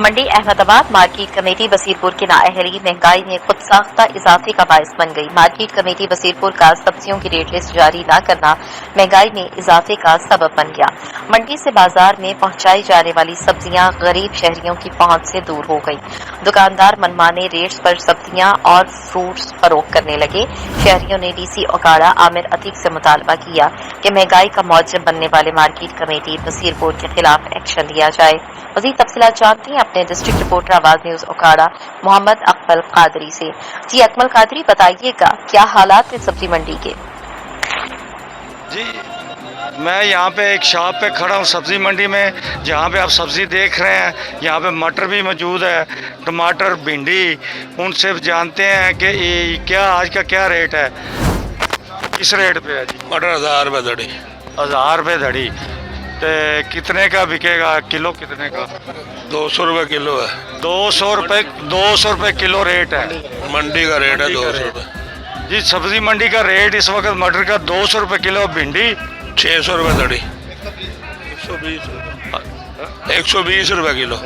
Speaker 1: मंडी अहमदाबाद मार्केट कमेटी बसीरपुर की नाअहली महंगाई में खुद साख्ता इजाफे का बायस बन गई। मार्केट कमेटी बसीरपुर का सब्जियों की रेट लिस्ट जारी न करना महंगाई में इजाफे का सबब बन गया। मंडी से बाजार में पहुंचाई जाने वाली सब्जियां गरीब शहरियों की पहुंच से दूर हो गई। दुकानदार मनमाने रेट्स पर सब्जियां और फ्रूट्स फरोख्त करने लगे। शहरियों ने DC ओकाड़ा आमिर अतीक से मुतालबा किया कि महंगाई का मौजब बनने वाले मार्केट कमेटी बसीरपुर के खिलाफ एक्शन लिया जाए। मज़ीद तफसीलात जानते हैं अपने डिस्ट्रिक्ट रिपोर्टर आवाज न्यूज ओकाड़ा मोहम्मद अकमल कादरी से। जी अकमल कादरी, बताइएगा क्या हालात है सब्जी मंडी के?
Speaker 6: जी मैं यहाँ पे एक शॉप पे खड़ा हूँ सब्ज़ी मंडी में, जहाँ पे आप सब्ज़ी देख रहे हैं। यहाँ पे मटर भी मौजूद है, टमाटर, भिंडी। उनसे जानते हैं कि क्या आज का क्या रेट है, किस रेट पे है जी?
Speaker 2: मटर 1000 रुपये धड़ी।
Speaker 6: 1000 रुपये धड़ी। तो कितने का बिकेगा किलो? कितने का?
Speaker 2: 200 रुपये किलो है।
Speaker 6: 200 रुपये किलो रेट है।
Speaker 2: मंडी का रेट है 200 रुपये
Speaker 6: जी। सब्ज़ी मंडी का रेट इस वक्त मटर का 200 रुपये किलो, भिंडी
Speaker 2: 600 रुपये धड़ी। 120 रुपये किलो।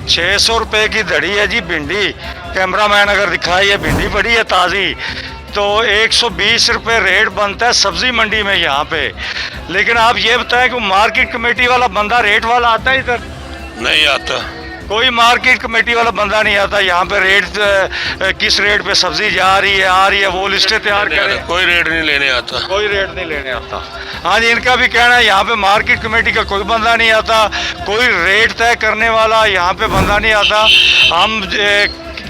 Speaker 6: 600 रुपये की धड़ी है जी भिंडी। कैमरामैन अगर दिखाई है, भिंडी बड़ी है ताज़ी। तो 120 रुपये रेट बनता है सब्ज़ी मंडी में यहाँ पे। लेकिन आप ये बताएं कि मार्केट कमेटी वाला बंदा रेट वाला आता है इधर?
Speaker 2: नहीं आता,
Speaker 6: कोई मार्केट कमेटी वाला बंदा नहीं आता यहाँ पे। रेट किस रेट पे सब्जी जा रही है, आ रही है, वो लिस्टें तैयार करे।
Speaker 2: कोई रेट नहीं लेने आता।
Speaker 6: कोई रेट नहीं लेने आता। हाँ जी, इनका भी कहना है यहाँ पे मार्केट कमेटी का कोई बंदा नहीं आता, कोई रेट तय करने वाला यहाँ पे बंदा नहीं आता। हम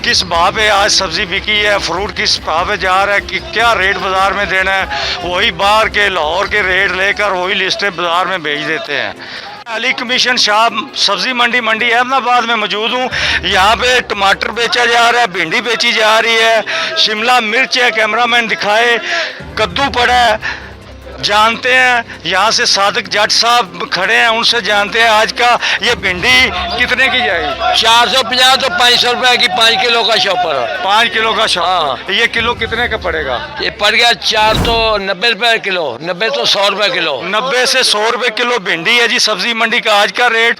Speaker 6: किस भाव पे आज सब्जी बिकी है, फ्रूट किस भाव पे जा रहा है, कि क्या रेट बाजार में देना है, वही बाहर के लाहौर के रेट लेकर वही लिस्टें बाजार में भेज देते हैं। अली कमीशन शाह सब्जी मंडी अहमदाबाद में मौजूद हूँ। यहाँ पे टमाटर बेचा जा रहा है, भिंडी बेची जा रही है, शिमला मिर्च है, कैमरामैन दिखाए, कद्दू पड़ा है। जानते हैं यहाँ से सादिक जट साहब खड़े हैं, उनसे जानते हैं आज का ये भिंडी कितने की जाएगी?
Speaker 7: 450 तो 500 रुपए की 5 किलो का शॉपर है।
Speaker 6: 5 किलो का शॉप।
Speaker 7: हाँ।
Speaker 6: ये किलो कितने का पड़ेगा?
Speaker 7: ये पड़ गया 4 तो 90 रुपए किलो, 90 तो 100 रुपए किलो।
Speaker 6: 90 से 100 रुपए किलो भिंडी है जी सब्जी मंडी का आज का रेट।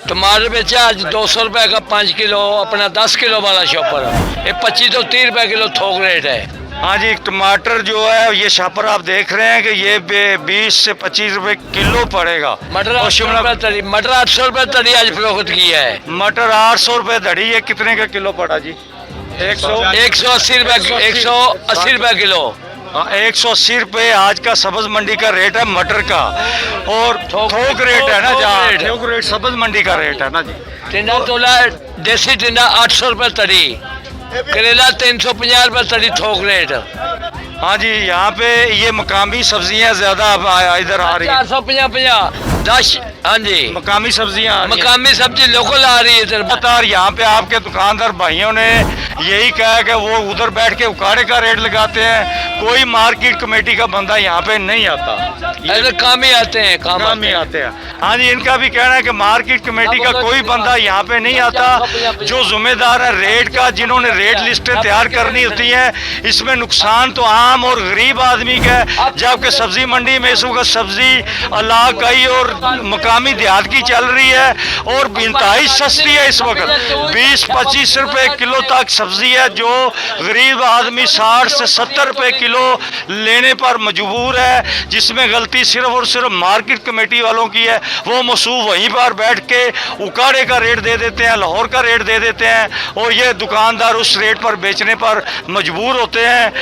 Speaker 7: टमाटर बेचा आज 200 रुपए का 5 किलो, अपना 10 किलो वाला शॉपर है। ये 25 तो 30 रुपए किलो थोक रेट है।
Speaker 6: हाँ जी, टमाटर जो है ये शापर आप देख रहे हैं कि ये 20 से 25 रुपए किलो पड़ेगा।
Speaker 7: मटर
Speaker 6: और
Speaker 7: 800
Speaker 6: शिमला
Speaker 7: रुपए तड़ी, मटर 800 रुपए तड़ी आज फरोख्त किया है।
Speaker 6: मटर 800 रुपए धड़ी, ये कितने का किलो पड़ा जी?
Speaker 7: 180 रुपए 180 रुपए किलो।
Speaker 6: 180 रुपए आज का सब्ज मंडी का रेट है मटर का, और थोक रेट है ना, जहाँ थोक रेट सब्ज मंडी का रेट है ना जी।
Speaker 7: टिंडा तोला देसी टिंडा 800 रुपए तड़ी, करेला 350 रुपए तड़ी थोक रेट।
Speaker 6: हाँ जी, यहाँ पे ये मकामी सब्जियाँ ज्यादा इधर आ रही हैं।
Speaker 7: 450 10। हाँ जी,
Speaker 6: मकामी सब्जियाँ आ रही हैं।
Speaker 7: मकामी सब्जी लोकल आ रही है इधर।
Speaker 6: लगातार यहाँ पे आपके दुकानदार भाइयों ने यही कहा कि वो उधर बैठ के उकाड़े का रेट लगाते हैं, कोई मार्केट कमेटी का बंदा यहाँ पे नहीं आता,
Speaker 7: इधर काम ही आते हैं,
Speaker 6: काम ही आते हैं। हाँ जी, इनका भी कहना है कि मार्केट कमेटी का कोई बंदा यहाँ पे नहीं आता, जो जिम्मेदार है रेट का, जिन्होंने रेट लिस्टें तैयार करनी होती हैं। इसमें नुकसान तो आम और गरीब आदमी का है, जबकि सब्जी मंडी में इस वक्त सब्जी इलाकाई और मकामी देहात की चल रही है और इंतहाई सस्ती है। इस वक्त 20-25 रुपए किलो तक सब्जी है, जो गरीब आदमी 60 से 70 रुपए किलो लेने पर मजबूर है, जिसमें गलती सिर्फ और सिर्फ मार्केट कमेटी वालों की है। वो मसूफ वहीं पर बैठ के उकाड़े का रेट दे देते हैं, लाहौर का रेट दे देते हैं, और ये दुकानदार उस रेट पर बेचने पर मजबूर होते हैं।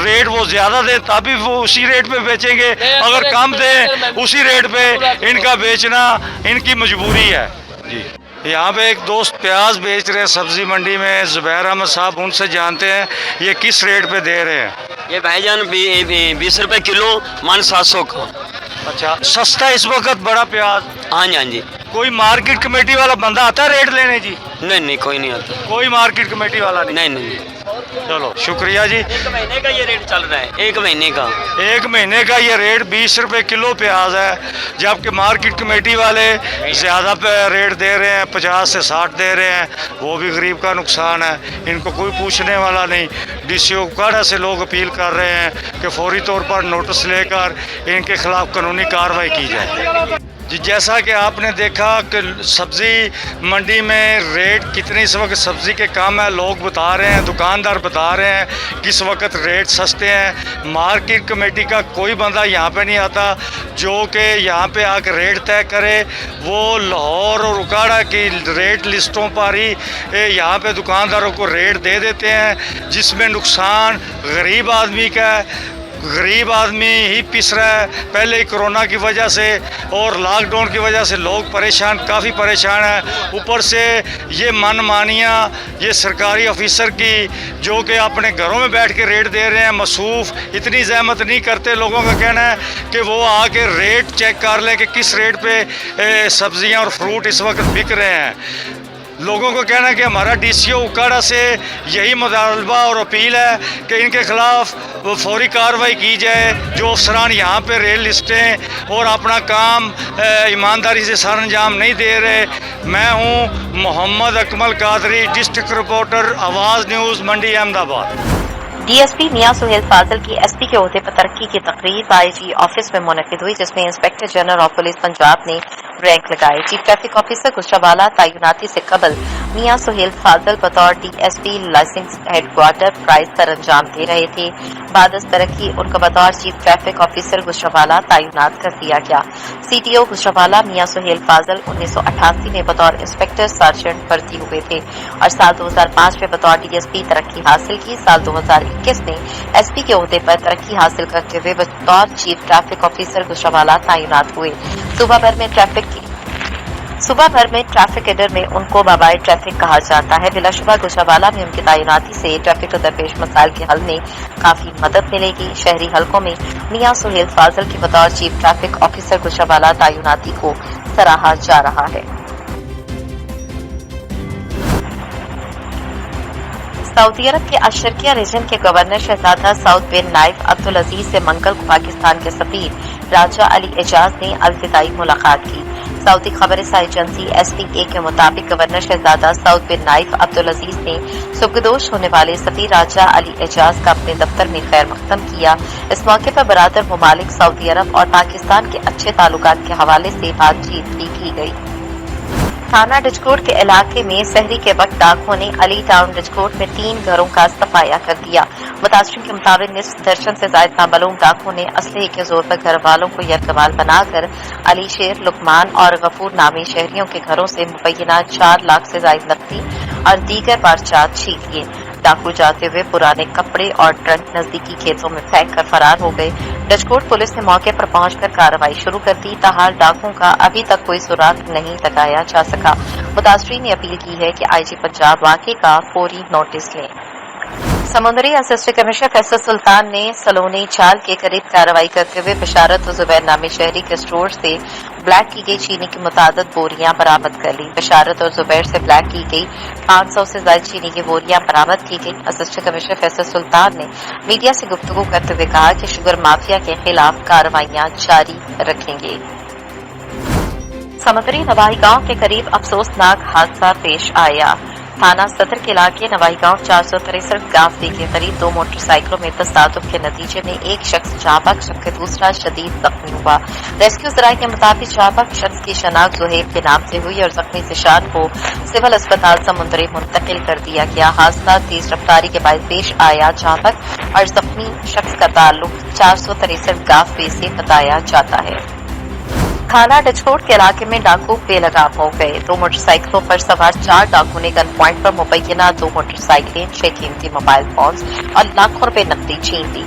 Speaker 6: रेट वो ज़्यादा दे तभी वो उसी रेट पे बेचेंगे, अगर कम दे उसी रेट पे इनका बेचना इनकी मजबूरी है जी। यहाँ पे एक दोस्त प्याज बेच रहे हैं सब्जी मंडी में, जुबैर अहमद साहब, उनसे जानते हैं ये किस रेट पे दे रहे हैं।
Speaker 8: ये भाईजान 20 रुपए किलो, मान 700 का।
Speaker 6: अच्छा, सस्ता इस वक्त बड़ा प्याज।
Speaker 8: हाँ जी, हाँ जी।
Speaker 6: कोई मार्केट कमेटी वाला बंदा आता है रेट लेने जी?
Speaker 8: नहीं, कोई नहीं आता।
Speaker 6: कोई मार्केट कमेटी वाला नहीं?
Speaker 8: नहीं।
Speaker 6: चलो शुक्रिया जी।
Speaker 8: 1 महीने का ये रेट चल रहा है, 1 महीने का।
Speaker 6: 1 महीने का ये रेट 20 रुपए किलो प्याज है, जबकि मार्केट कमेटी वाले ज़्यादा रेट दे रहे हैं, 50 से 60 दे रहे हैं। वो भी गरीब का नुकसान है, इनको कोई पूछने वाला नहीं। DCO काड़ा से लोग अपील कर रहे हैं कि फौरी तौर पर नोटिस लेकर इनके खिलाफ कानूनी कार्रवाई की जाए जी। जैसा कि आपने देखा कि सब्ज़ी मंडी में रेट कितने इस वक्त सब्ज़ी के कम है, लोग बता रहे हैं, दुकानदार बता रहे हैं किस वक्त रेट सस्ते हैं। मार्केट कमेटी का कोई बंदा यहाँ पे नहीं आता जो कि यहाँ पे आकर रेट तय करे। वो लाहौर और उकाड़ा की रेट लिस्टों पर ही यहाँ पे दुकानदारों को रेट दे देते हैं, जिसमें नुकसान गरीब आदमी का है। गरीब आदमी ही पिस रहा है, पहले ही कोरोना की वजह से और लॉकडाउन की वजह से लोग परेशान, काफ़ी परेशान हैं। ऊपर से ये मनमानियाँ ये सरकारी ऑफिसर की, जो कि अपने घरों में बैठ के रेट दे रहे हैं, मसूफ इतनी जहमत नहीं करते। लोगों का कहना है कि वो आके रेट चेक कर लें कि किस रेट पे सब्जियाँ और फ्रूट इस वक्त बिक रहे हैं। लोगों को कहना है कि हमारा DCO उकाड़ा से यही मुतालबा और अपील है कि इनके खिलाफ फौरी कार्रवाई की जाए। जो अफसरान यहाँ पे रेल लिस्टें और अपना काम ईमानदारी से सर अंजाम नहीं दे रहे। मैं हूँ मोहम्मद अकमल कादरी, डिस्ट्रिक्ट रिपोर्टर, आवाज़ न्यूज़, मंडी अहमदाबाद।
Speaker 1: DSP मियां सुहेल फाजल की SP के ओहदे पर तरक्की की तकरीब IG ऑफिस में मुनक्किद हुई, जिसमें inspector general of police Punjab ने रैंक लगाए। चीफ ट्रैफिक ऑफिसर गुजरावाला तैनाती से कबल मियां सुहेल फाजल बतौर DSP लाइसेंस हेडक्वार्टर प्राइज सर अंजाम दे रहे थे। बाद तरक्की उनका बतौर चीफ ट्रैफिक ऑफिसर गुजरावाला तैनात कर दिया गया। CTO गुजरावाला मियां सुहेल फाजल 1988 में बतौर इंस्पेक्टर सार्जेंट भर्ती हुए थे और साल 2005 में बतौर DSP तरक्की हासिल की। साल 2021 में SP के ओहदे पर तरक्की हासिल करते हुए बतौर चीफ ट्रैफिक ऑफिसर गुजरावाला तैनात हुए। सुबह भर में ट्रैफिक एडर में उनको बाबाए ट्रैफिक कहा जाता है। बिलाशुबा गुजरावाला में उनकी तैनाती से ट्रैफिक को दरपेश मसाइल के हल में काफी मदद मिलेगी। शहरी हलकों में मियां सुहेल फाजल की बतौर चीफ ट्रैफिक ऑफिसर गुजरावाला तैनाती को सराहा जा रहा है। सऊदी अरब के अशरकिया रीजन के गवर्नर शहजादा सऊद बिन नाइफ अब्दुल अजीज से मंगल को पाकिस्तान के सफीर राजा अली एजाज ने अलविदाई मुलाकात की। सऊदी खबरसां एजेंसी SPA के मुताबिक गवर्नर शहजादा सऊद बिन नाइफ अब्दुल अजीज ने सुबकदोश होने वाले सफीर राजा अली एजाज का अपने दफ्तर में खैर मकदम किया। इस मौके पर बरादर ममालिक सऊदी अरब और पाकिस्तान के अच्छे ताल्लुकात के हवाले से बातचीत भी की गई। थाना डिजकोट के इलाके में सहरी के वक्त डाकुओं ने अली टाउन डिजकोट में 3 घरों का सफाया कर दिया। मुतासरीन के मुताबिक निस्फ दर्जन से ज्यादा नामालूम डाकुओं ने असलहे के जोर पर घर वालों को यरगमाल बनाकर अली शेर, लुकमान और गफूर नामी शहरियों के घरों से मुबैना 4 लाख से ज्यादा नकदी और दीगर बारचात छीन लिए। डाकू जाते हुए पुराने कपड़े और ट्रंक नजदीकी खेतों में फेंक कर फरार हो गए। डचकोट पुलिस ने मौके पर पहुंचकर कार्रवाई शुरू कर दी। ताहाल डाकुओं का अभी तक कोई सुराग नहीं लगाया जा सका। मुतासरीन ने अपील की है कि आईजी पंजाब वाकई का फौरी नोटिस लें। समुद्री असिस्टेंट कमिश्नर फैसल सुल्तान ने सलोनी चाल के करीब कार्रवाई करते हुए बशारत और जुबैर नामी शहरी के स्टोर से ब्लैक की गई चीनी की मुतादिद बोरियां बरामद कर ली। बशारत और जुबैर से ब्लैक की गई 500 से ज्यादा चीनी की बोरियां बरामद की गई। असिस्टेंट कमिश्नर फैसल सुल्तान ने मीडिया से गुफ्तगू करते हुए कहा कि शुगर माफिया के खिलाफ कार्रवाइयां जारी रखेंगे। समुद्री नवाही गांव के करीब अफसोसनाक हादसा पेश आया। थाना सदर के इलाके नवाही गांव 463 गांव के करीब 2 मोटरसाइकिलों में तसादुम के नतीजे में एक शख्स जाँ बहक जबकि दूसरा शदीद जख्मी हुआ। रेस्क्यू जराये के मुताबिक जाँ बहक शख्स की शनाख्त जुहैब के नाम से हुई और जख्मी जिशान को सिविल अस्पताल समुद्री मुंतकिल कर दिया गया। हादसा तेज रफ्तारी के बाद पेश आया। जाँ बहक और जख्मी शख्स का ताल्लुक 463 गांव से बताया जाता है। थाना डचकोट के इलाके में डाकू बेलगाम हो गए। 2 मोटरसाइकिलों पर सवार 4 डाकू ने गन पॉइंट पर मुबैना 2 मोटरसाइकिलें, 6 कीमती मोबाइल फोन्स और लाखों रुपए नकदी छीन ली।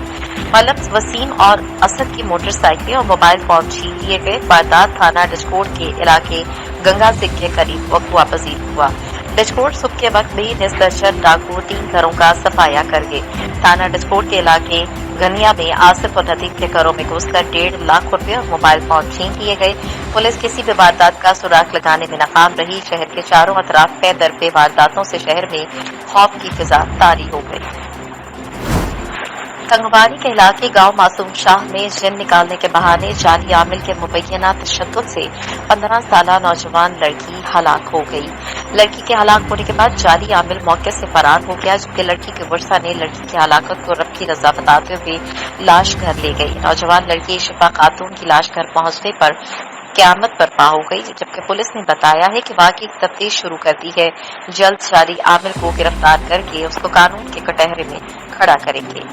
Speaker 1: मलक वसीम और असद की मोटरसाइकिलें और मोबाइल फोन छीन लिए गए। वारदात थाना डचकोट के इलाके गंगा सिंह के करीब वक़्वा पजीर हुआ। डचकोट सुबह के वक्त भी निस्फ दर्जन डाकू 3 घरों का सफाया कर गए। थाना डचकोट के इलाके गनिया में आसिफ और नदीम के घरों में घुसकर 1.5 लाख रुपए और मोबाइल फोन छीन लिए गए। पुलिस किसी भी वारदात का सुराग लगाने में नाकाम रही। शहर के चारों अतराफ पे दर पे वारदातों से शहर में खौफ की फिजा तारी हो गई। तंगवानी के इलाके गांव मासूम शाह में जिन निकालने के बहाने जाली आमिल के मुबैना तशद्दुद से 15 साला नौजवान लड़की हलाक हो गई। लड़की के हलाक होने के बाद जाली आमिल मौके से फरार हो गया, जबकि लड़की के वर्षा ने लड़की की हलाकत को रब की रजा बताते हुए लाश घर ले गई। नौजवान लड़की शिफा खातून की लाश घर पहुंचने पर क़यामत बर्पा हो गई, जबकि पुलिस ने बताया है कि वाकई की तफ्तीश शुरू कर दी है। जल्द जाली आमिल को गिरफ्तार करके उसको कानून के कटहरे में खड़ा करेंगे।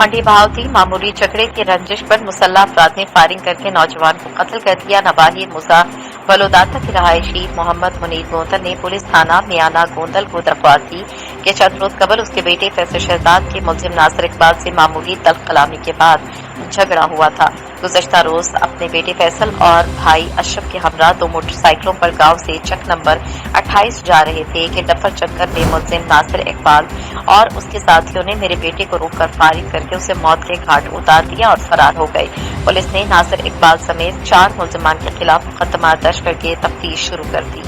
Speaker 1: मंडी बहावती मामूली झगड़े की रंजिश पर मुसल्ला अफराद ने फायरिंग करके नौजवान को कत्ल कर दिया। नवाही मुसा बलोदाता के रहायशी मोहम्मद मुनीर गोंदल ने पुलिस थाना मियाना गोंदल को दरख्वास्त दी कि चंद रोज कबल उसके बेटे फैसल शहजाद के मुलजिम नासिर इकबाल से मामूली तल्ख कलामी के बाद झगड़ा हुआ था। गुज़श्ता रोज अपने बेटे फैसल और भाई अशरफ के हमरा 2 मोटरसाइकिलों पर गांव से चक नंबर 28 जा रहे थे कि डफर चक्कर में मुलजिम नासिर इकबाल और उसके साथियों ने मेरे बेटे को रोककर फायरिंग करके उसे मौत के घाट उतार दिया और फरार हो गए। पुलिस ने नासिर इकबाल समेत 4 मुलजिमान के खिलाफ मुकदमा दर्ज करके तफ्तीश शुरू कर दी।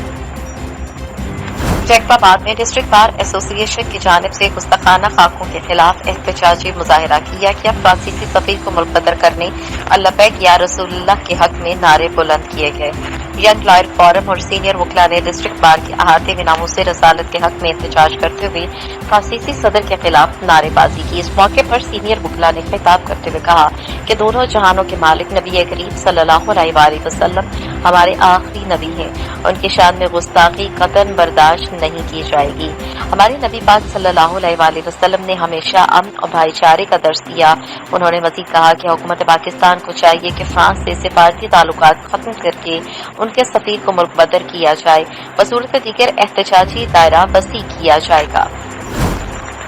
Speaker 1: जैकबाबाद में डिस्ट्रिक्ट बार एसोसिएशन की जानिब से गुस्ताखाना खाकों के खिलाफ एहतजाजी मुजाहिरा किया गया। फ्रांसीसी सफीर को मुल्क बदर करने अल्लाह या रसूलुल्लाह के हक में नारे बुलंद किए गए। यंग लॉयर फोरम और सीनियर वकला ने डिस्ट्रिक्ट बार के अहाते में नामूसे रसालत के हक में एहतजाज करते हुए फ्रांसीसी सदर के खिलाफ नारेबाजी की। इस मौके पर सीनियर वकला ने खिताब करते हुए कहा कि दोनों जहानों के मालिक नबी करीम सल्लल्लाहु अलैहि वसल्लम हमारे आखिरी नबी हैं। उनकी शान में गुस्ताखी कतन बर्दाश्त नहीं की जाएगी। हमारे नबी पाक सल्लल्लाहु अलैहि वसल्लम ने हमेशा अमन और भाईचारे का दर्ज दिया। उन्होंने मजीद कहा कि हुकूमत पाकिस्तान को चाहिए कि फ्रांस से सिफारती ताल्लुकात खत्म करके उनके सफीर को मुल्क बदर किया जाए। बसूरत दीगर एहतजाजी दायरा वसी किया जाएगा।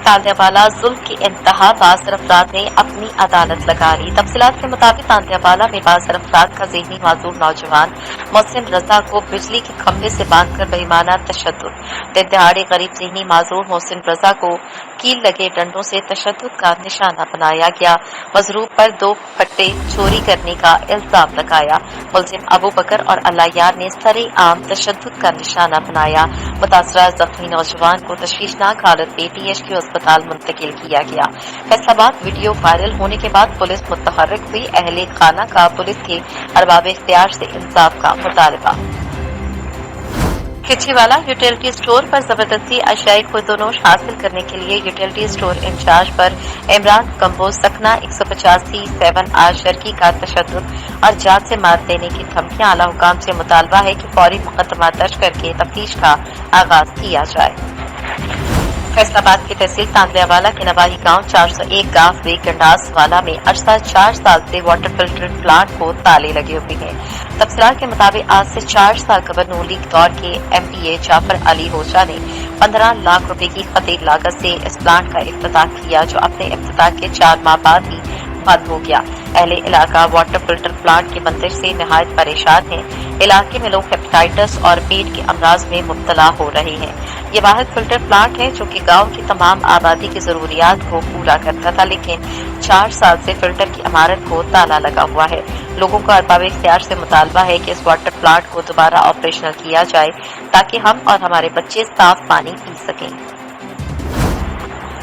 Speaker 1: तांतियावाला जुल्म की इंतहा बासर अफराद ने अपनी अदालत लगा ली। तफसीलात के मुताबिक तांतियावाला में बासर अफराद का ज़हनी माजूर नौजवान मोहसिन रजा को बिजली के खंभे से बांधकर बेईमाना तशद्दुद। दिन दहाड़े गरीब ज़हनी माजूर मोहसिन रजा को कील लगे डंडों से तशद्दुद का निशाना बनाया गया। मजरूब पर 2 पट्टे चोरी करने का इल्जाम लगाया। मुलजिम अबू बकर और अल्लायार ने सरेआम तशद्दुद का निशाना बनाया। मुतासरा जख्मी नौजवान को तशवीशनाक हालत में PHQ अस्पताल मुंतकिल किया गया। फैसलाबाद वीडियो वायरल होने के बाद पुलिस मुतहर्रिक हुई। अहले खाना का पुलिस के अरबाब इख्तियार से इंसाफ का मुतालबा। खिचीवाला यूटिलिटी स्टोर पर जबरदस्ती अशियाई खुर्दनोश हासिल करने के लिए यूटिलिटी स्टोर इंचार्ज पर इमरान कंबोज सकना 185-7 शर्की का तशद्दुद और जान से मार देने की धमकियां आला हुकाम से मुतालबा है कि फौरी मुकदमा दर्ज करके तफ्तीश का आगाज किया जाए। फैसलाबाद की तहसील तांदलियावाला के नवाही गांव 401 गांव वे गंडास वाला में अरसा 4 साल से वाटर फिल्टर प्लांट को ताले लगे हुए हैं। तफसीलात के मुताबिक आज से 4 साल कबल नून लीग दौर के MPA जाफर अली होजा ने 15 लाख रुपए की खतीर लागत से इस प्लांट का इफ्तिताह किया, जो अपने इफ्तिताह के 4 माह बाद ही बंद हो गया। अहले इलाका वाटर फिल्टर प्लांट के मंदिर से नहायत परेशान हैं। इलाके में लोग हेपेटाइटिस और पेट के अमराज में मुब्तला हो रहे हैं। ये वाहिद फिल्टर प्लांट है जो कि गांव की तमाम आबादी की जरूरियात को पूरा करता था, लेकिन 4 साल से फिल्टर की इमारत को ताला लगा हुआ है। लोगों का अरबाब इख्तियार से मुतालबा है कि इस वाटर प्लांट को दोबारा ऑपरेशनल किया जाए ताकि हम और हमारे बच्चे साफ पानी पी सकें।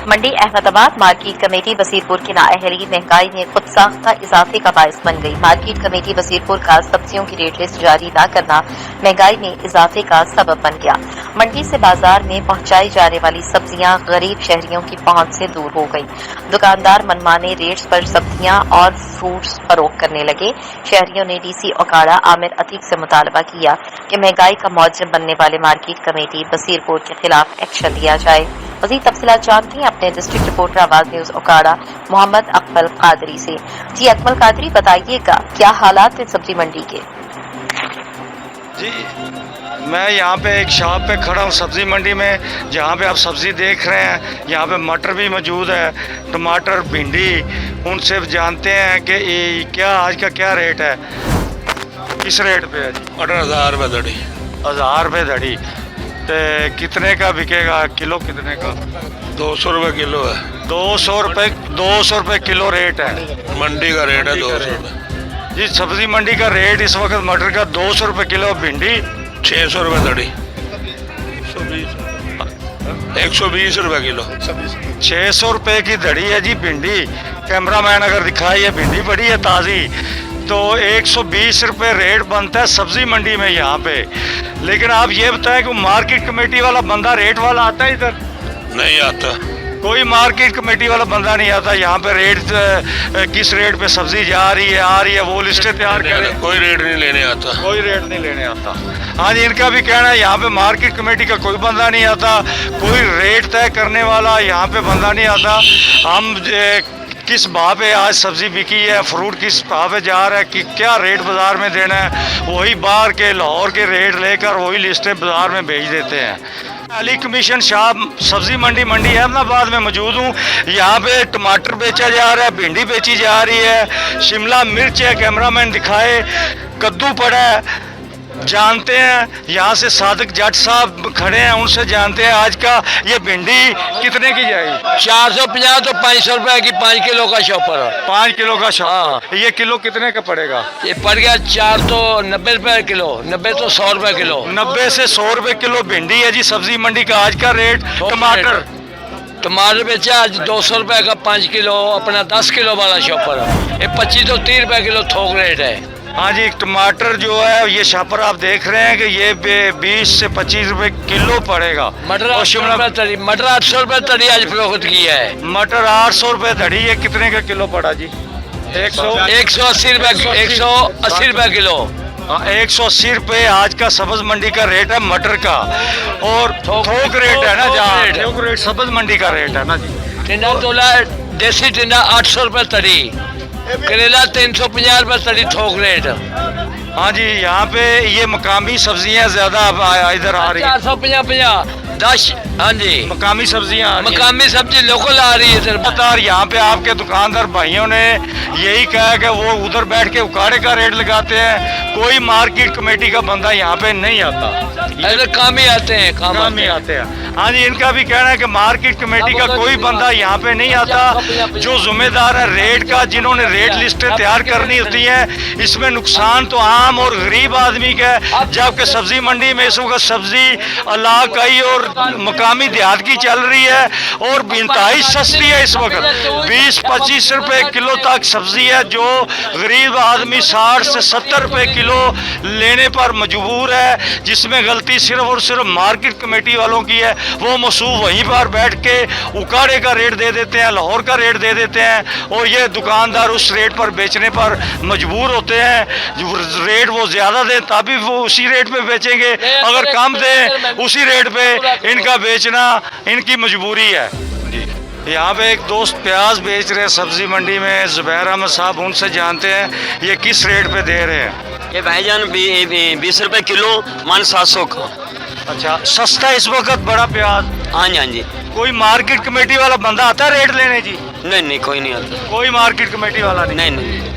Speaker 1: मंडी अहमदाबाद मार्केट कमेटी बसीरपुर की नाअहली महंगाई में खुद साख्ता इजाफे का बायस बन गई। मार्केट कमेटी बसीरपुर का सब्जियों की रेट लिस्ट जारी न करना महंगाई में इजाफे का सबब बन गया। मंडी से बाजार में पहुंचाई जाने वाली सब्जियां गरीब शहरियों की पहुंच से दूर हो गई। दुकानदार मनमाने रेट्स पर सब्जियां और फ्रूट्स फरोख्त करने लगे। शहरियों ने DC ओकाड़ा आमिर अतीक से मुतालबा किया कि महंगाई का मौजम बनने वाले मार्केट कमेटी बसीरपुर के खिलाफ एक्शन लिया जाए। मज़ीद तफसीलात जानते हैं अपने डिस्ट्रिक्ट रिपोर्टर आवाज न्यूज ओकाड़ा मोहम्मद अकमल कादरी से। जी अकमल कादरी, बताइएगा क्या हालात हैं सब्जी मंडी के?
Speaker 6: जी मैं यहाँ पे एक शॉप पे खड़ा हूँ सब्ज़ी मंडी में, जहाँ पे आप सब्ज़ी देख रहे हैं। यहाँ पे मटर भी मौजूद है, टमाटर, भिंडी। उनसे जानते हैं कि ये क्या आज का क्या रेट है, किस रेट पे है जी?
Speaker 2: मटर 1000 रुपये दड़ी।
Speaker 6: 1000 रुपये दड़ी। तो कितने का बिकेगा किलो? कितने का?
Speaker 2: 200 रुपये किलो है।
Speaker 6: 200 रुपये किलो रेट है।
Speaker 2: मंडी का रेट है 200 रुपये
Speaker 6: जी। सब्जी मंडी का रेट इस वक्त मटर का 200 रुपये किलो, भिंडी
Speaker 2: 600 रुपये दड़ी, 120 रुपये किलो।
Speaker 6: 600 रुपये की दड़ी है जी भिंडी। कैमरामैन अगर दिखाई है, भिंडी पड़ी है ताज़ी, तो 120 रुपये रेट बनता है सब्जी मंडी में यहाँ पे। लेकिन आप ये बताएं कि मार्केट कमेटी वाला बंदा रेट वाला आता है इधर?
Speaker 2: नहीं आता,
Speaker 6: कोई मार्केट कमेटी वाला बंदा नहीं आता यहाँ पे। रेट किस रेट पे सब्जी जा रही है, आ रही है, वो लिस्टें तैयार करे।
Speaker 2: कोई रेट नहीं लेने आता,
Speaker 6: कोई रेट नहीं लेने आता। हाँ जी, इनका भी कहना है यहाँ पे मार्केट कमेटी का कोई बंदा नहीं आता, कोई रेट तय करने वाला यहाँ पे बंदा नहीं आता। हम किस भाव पे आज सब्जी बिकी है, फ्रूट किस भाव पे जा रहा है, कि क्या रेट बाजार में देना है, वही बाहर के लाहौर के रेट लेकर वही लिस्टें बाजार में भेज देते हैं। अली कमीशन शाह सब्जी मंडी अहमदाबाद में मौजूद हूँ। यहाँ पे टमाटर बेचा जा रहा है, भिंडी बेची जा रही है, शिमला मिर्च है, कैमरामैन दिखाए, कद्दू पड़ा है। जानते हैं यहाँ से सादिक जट साहब खड़े हैं, उनसे जानते हैं आज का ये भिंडी कितने की जाएगी?
Speaker 7: 450 तो 500 रुपए की 5 किलो का शॉपर।
Speaker 6: 5 किलो का शॉपर।
Speaker 7: हाँ।
Speaker 6: ये किलो कितने का पड़ेगा?
Speaker 7: ये पड़ गया 4 तो 90 रुपए किलो, 90 तो 100 रुपए किलो।
Speaker 6: 90 से 100 रुपए किलो भिंडी है जी सब्जी मंडी का आज का रेट। टमाटर
Speaker 7: बेचा आज 200 रुपए का 5 किलो, अपना 10 किलो वाला शॉपर। ये 25 तो 30 रुपए किलो थोक रेट है।
Speaker 6: हाँ जी, टमाटर जो है ये शॉपर आप देख रहे हैं कि ये 20 से 25 रुपए किलो पड़ेगा।
Speaker 7: मटर 800 रुपए तड़ी आज फरोख्त की है।
Speaker 6: मटर 800 रुपए धड़ी। ये कितने का किलो पड़ा जी?
Speaker 7: 180 रुपए किलो।
Speaker 6: 180 रुपए आज का सब्ज मंडी का रेट है मटर का। और थोक रेट है ना, जहाँ थोक रेट सब्ज मंडी का रेट है ना जी।
Speaker 7: टिंडा तोला देसी टिंडा 800 रुपए तड़ी, करेला 350 रुपए तड़ी थोक रेट।
Speaker 6: हाँ जी, यहाँ पे ये मकामी सब्जियाँ ज्यादा इधर आ रही है।
Speaker 7: 450 10। हाँ जी,
Speaker 6: मकामी सब्जियाँ,
Speaker 7: मकामी सब्जी लोकल आ रही है सर।
Speaker 6: यहाँ पे आपके दुकानदार भाइयों ने यही कहा कि वो उधर बैठ के उकाड़े का रेट लगाते हैं। कोई मार्केट कमेटी का बंदा यहाँ पे नहीं आता,
Speaker 7: काम ही आते हैं,
Speaker 6: काम ही आते हैं। हाँ जी, इनका भी कहना है कि मार्केट कमेटी का कोई बंदा यहाँ पे नहीं आता जो जिम्मेदार है रेट का, जिन्होंने रेट लिस्टें तैयार करनी होती हैं। इसमें नुकसान तो आम और गरीब आदमी का है, जबकि सब्जी मंडी में इस वक्त सब्जी इलाकाई और मकामी देहात की चल रही है और इंतहाई सस्ती है। इस वक्त 20-25 रुपए किलो तक सब्जी है, जो गरीब आदमी 60 से 70 रुपए किलो लेने पर मजबूर है, जिसमें गलती सिर्फ और सिर्फ मार्केट कमेटी वालों की है। वो मसूब वहीं पर बैठ के उकाड़े का रेट दे देते हैं, लाहौर का रेट दे देते हैं और ये दुकानदार उस रेट पर बेचने पर मजबूर होते हैं। रेट वो ज़्यादा दें तभी वो उसी रेट पे बेचेंगे, अगर कम दें उसी रेट पे इनका बेचना इनकी मजबूरी है। जी, यहाँ पे एक दोस्त प्याज बेच रहे हैं सब्जी मंडी में, जुबैर अहमद साहब, उनसे जानते हैं ये किस रेट पे दे रहे हैं।
Speaker 8: ये भाईजान 20 रुपए किलो, मान 700 का।
Speaker 6: अच्छा, सस्ता इस वक्त बड़ा प्याज।
Speaker 8: हाँ जी, हाँ जी।
Speaker 6: कोई मार्केट कमेटी वाला बंदा आता है रेट लेने जी?
Speaker 8: नहीं नहीं, कोई नहीं आता।
Speaker 6: कोई मार्केट कमेटी वाला नहीं?
Speaker 8: नहीं नहीं।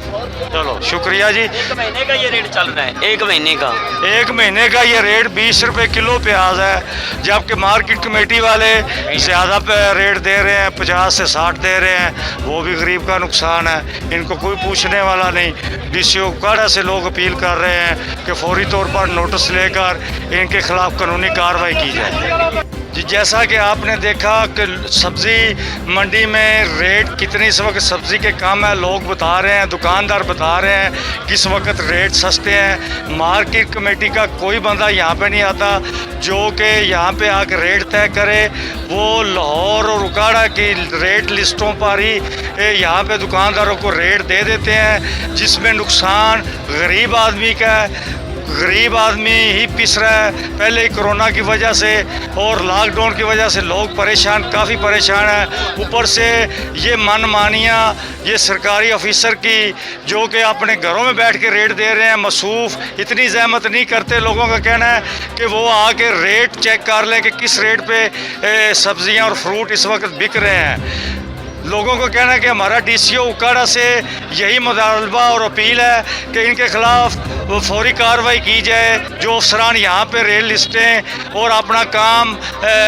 Speaker 6: चलो शुक्रिया जी।
Speaker 8: 1 महीने का ये रेट चल रहा है, 1 महीने का।
Speaker 6: 1 महीने का ये रेट 20 रुपए किलो प्याज है, जबकि मार्केट कमेटी वाले ज़्यादा पे रेट दे रहे हैं, 50 से 60 दे रहे हैं। वो भी गरीब का नुकसान है, इनको कोई पूछने वाला नहीं। DCO काड़ा से लोग अपील कर रहे हैं कि फौरी तौर पर नोटिस लेकर इनके खिलाफ कानूनी कार्रवाई की जाए। जी, जैसा कि आपने देखा कि सब्ज़ी मंडी में रेट कितनी इस वक्त सब्ज़ी के कम है, लोग बता रहे हैं, दुकानदार बता रहे हैं किस वक्त रेट सस्ते हैं। मार्केट कमेटी का कोई बंदा यहाँ पे नहीं आता जो कि यहाँ पे आकर रेट तय करे। वो लाहौर और उकाड़ा की रेट लिस्टों पर ही यहाँ पे दुकानदारों को रेट दे देते हैं, जिसमें नुकसान गरीब आदमी का है। गरीब आदमी ही पिस रहा है, पहले ही कोरोना की वजह से और लॉकडाउन की वजह से लोग परेशान, काफ़ी परेशान हैं। ऊपर से ये मनमानियाँ ये सरकारी ऑफिसर की जो कि अपने घरों में बैठ के रेट दे रहे हैं, मसूफ इतनी ज़हमत नहीं करते। लोगों का कहना है कि वो आके रेट चेक कर लें कि किस रेट पे सब्ज़ियाँ और फ्रूट इस वक्त बिक रहे हैं। लोगों को कहना है कि हमारा DCO उकाड़ा से यही मुतालबा और अपील है कि इनके खिलाफ फौरी कार्रवाई की जाए। जो अफसरान यहाँ पे रेट लिस्टें और अपना काम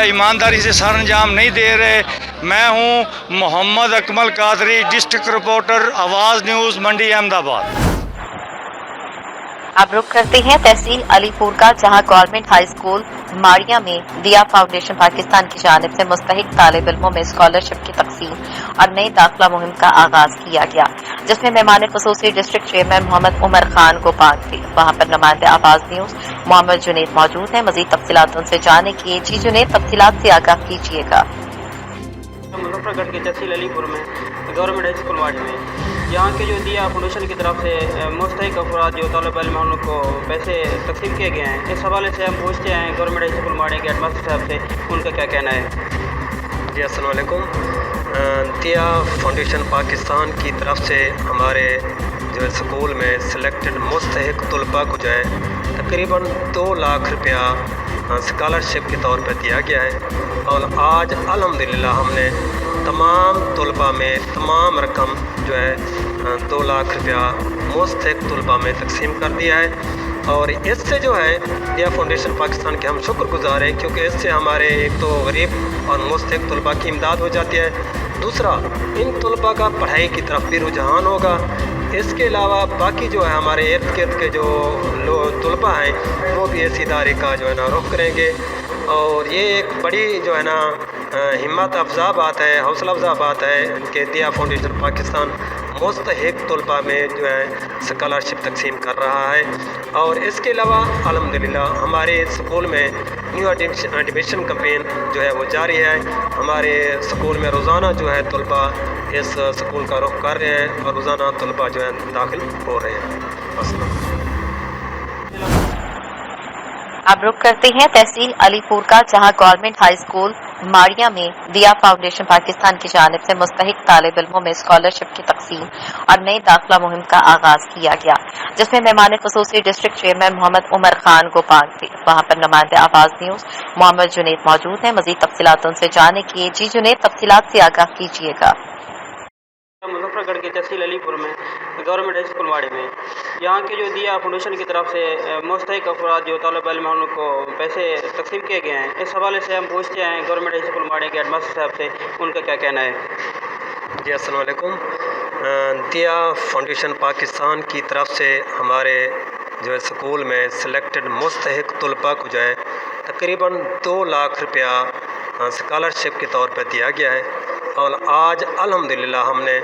Speaker 6: ईमानदारी से सर अंजाम नहीं दे रहे। मैं हूँ मोहम्मद अकमल कादरी, डिस्ट्रिक्ट रिपोर्टर, आवाज़ न्यूज़, मंडी अहमदाबाद।
Speaker 1: अब रुख करते हैं तहसील अलीपुर का, जहां गवर्नमेंट हाई स्कूल माड़िया में दिया फाउंडेशन पाकिस्तान की जानिब से मुस्तहिक तालिब इल्मों में स्कॉलरशिप की तकसीम और नई दाखिला मुहिम का आगाज किया गया, जिसमें मेहमान खुसूसी डिस्ट्रिक्ट चेयरमैन मोहम्मद उमर खान गोपान थे। वहां पर नुमाइंदे आवाज न्यूज मोहम्मद जुनेद मौजूद हैं। मजीद तफसीलात उनसे जाने की। जी जुनेद, तफसीलात से आगाह कीजिएगा।
Speaker 4: मुजफ्फरगढ़ के तहसील अलीपुर में गवर्नमेंट हाई स्कूल वार्ड में यहाँ के जो दिया फाउंडेशन की तरफ से मुस्तहिक अफराद जो तलब इल्म उन को पैसे तकसीम किए गए हैं, इस हवाले से हम पूछते हैं गवर्नमेंट हाई स्कूल वार्ड के हेडमास्टर साहब से, उनका क्या कहना है।
Speaker 5: जी अस्सलाम वालेकुम। दिया फाउंडेशन पाकिस्तान की तरफ से हमारे जो है स्कूल में सिलेक्टेड मुस्तहिक तलबा को जो है तकरीबन 2 लाख रुपया स्कॉलरशिप के तौर पर दिया गया है। और आज अल्हम्दुलिल्लाह हमने तमाम तलबा में तमाम रकम जो है 2 लाख रुपया मुस्तहिक तलबा में तकसीम कर दिया है। और इससे जो है दिया फाउंडेशन पाकिस्तान के हम शुक्रगुजार हैं, क्योंकि इससे हमारे एक तो गरीब और मुस्तहिक तलबा की इमदाद हो जाती है, दूसरा इन तलबा का पढ़ाई की तरफ भी रुझान होगा। इसके अलावा बाकी जो है हमारे इर्द गिर्द के जो तलबा हैं वो भी इस इदारे का जो है ना रुख करेंगे। और ये एक बड़ी जो है ना हिम्मत अफजा बात है, हौसला अफजा बात है कि दिया फाउंडेशन पाकिस्तान मुस्तहिक तलबा में जो है स्कॉलरशिप तकसीम कर रहा है। और इसके अलावा अल्हम्दुलिल्लाह हमारे स्कूल में न्यू एडमिशन कैंपेन जो है वो जारी है। हमारे स्कूल में रोज़ाना जो है तलबा इस स्कूल का रुख कर रहे हैं और रोज़ाना तलबा जो है दाखिल हो रहे हैं।
Speaker 1: अब रुख करते हैं तहसील अलीपुर का, जहां गवर्नमेंट हाई स्कूल माड़िया में दिया फाउंडेशन पाकिस्तान की जानिब से मुस्तहिक तालिब इल्मों में स्कॉलरशिप की तकसीम और नई दाखिला मुहिम का आगाज किया गया, जिसमें मेहमान खुसूसी डिस्ट्रिक्ट चेयरमैन मोहम्मद उमर खान गोपान थे। वहां पर नुमाइंदे आवाज न्यूज मोहम्मद जुनेद मौजूद हैं। मजीद तफसीलात उनसे जाने की। जी जुनेद, तफसीलात से आगाह कीजिएगा।
Speaker 4: मुजफ्फरगढ़ मुजफ्फरगढ़ की तहसील अलीपुर में गवर्नमेंट हाई स्कूल वाड़े में यहाँ के जो दिया फाउंडेशन की तरफ से मुस्तहिक अफराद जो तालिब इल्म हैं उनको पैसे तकसीम किए गए हैं, इस हवाले से हम पूछते हैं गवर्नमेंट हाई स्कूल वाड़े के हेडमास्टर साहब से, उनका क्या कहना है।
Speaker 5: जी अस्सलाम वालेकुम। दिया फाउंडेशन पाकिस्तान की तरफ से हमारे जो है स्कूल में सिलेक्टेड मुस्तहिक तलबा को जो है तकरीबन 2 लाख रुपया स्कॉलरशिप के तौर पर दिया गया है और आज अल्हम्दुलिल्लाह हमने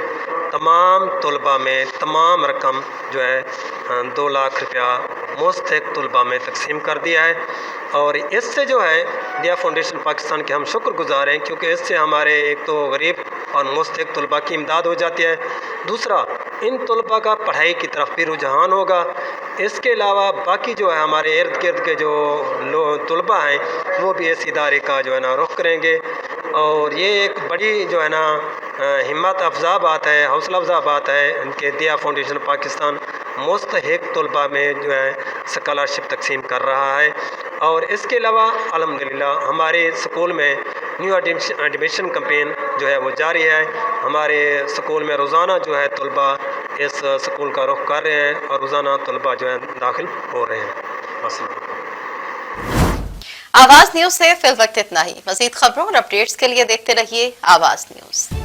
Speaker 5: तमाम तलबा में तमाम रकम जो है 2 लाख रुपया मुस्तहिक तलबा में तकसीम कर दिया है और इससे जो है दिया फाउंडेशन पाकिस्तान के हम शुक्रगुजार हैं क्योंकि इससे हमारे एक तो गरीब और मुस्तहिक तलबा की इमदाद हो जाती है, दूसरा इन तलबा का पढ़ाई की तरफ भी रुझान होगा। इसके अलावा बाकी जो है हमारे इर्द गिर्द के जो तलबा हैं वो भी इस इदारे का जो है ना रुख करेंगे और ये एक बड़ी जो है ना हिम्मत अफजा बात है, हौसला अफजा बात है इनके दिया फाउंडेशन पाकिस्तान मुस्तहिक तलबा में जो है स्कॉलरशिप तकसीम कर रहा है। और इसके अलावा अल्हम्दुलिल्लाह हमारे स्कूल में न्यू एडमिशन कैंपेन जो है वो जारी है। हमारे स्कूल में रोज़ाना जो है तलबा इस स्कूल का रुख कर रहे हैं और रोज़ाना तलबा जो है दाखिल हो रहे हैं। बस
Speaker 9: आवाज़ न्यूज़ से फिल वक्त इतना ही। मज़ीद खबरों और अपडेट्स के लिए देखते रहिए आवाज़ न्यूज़।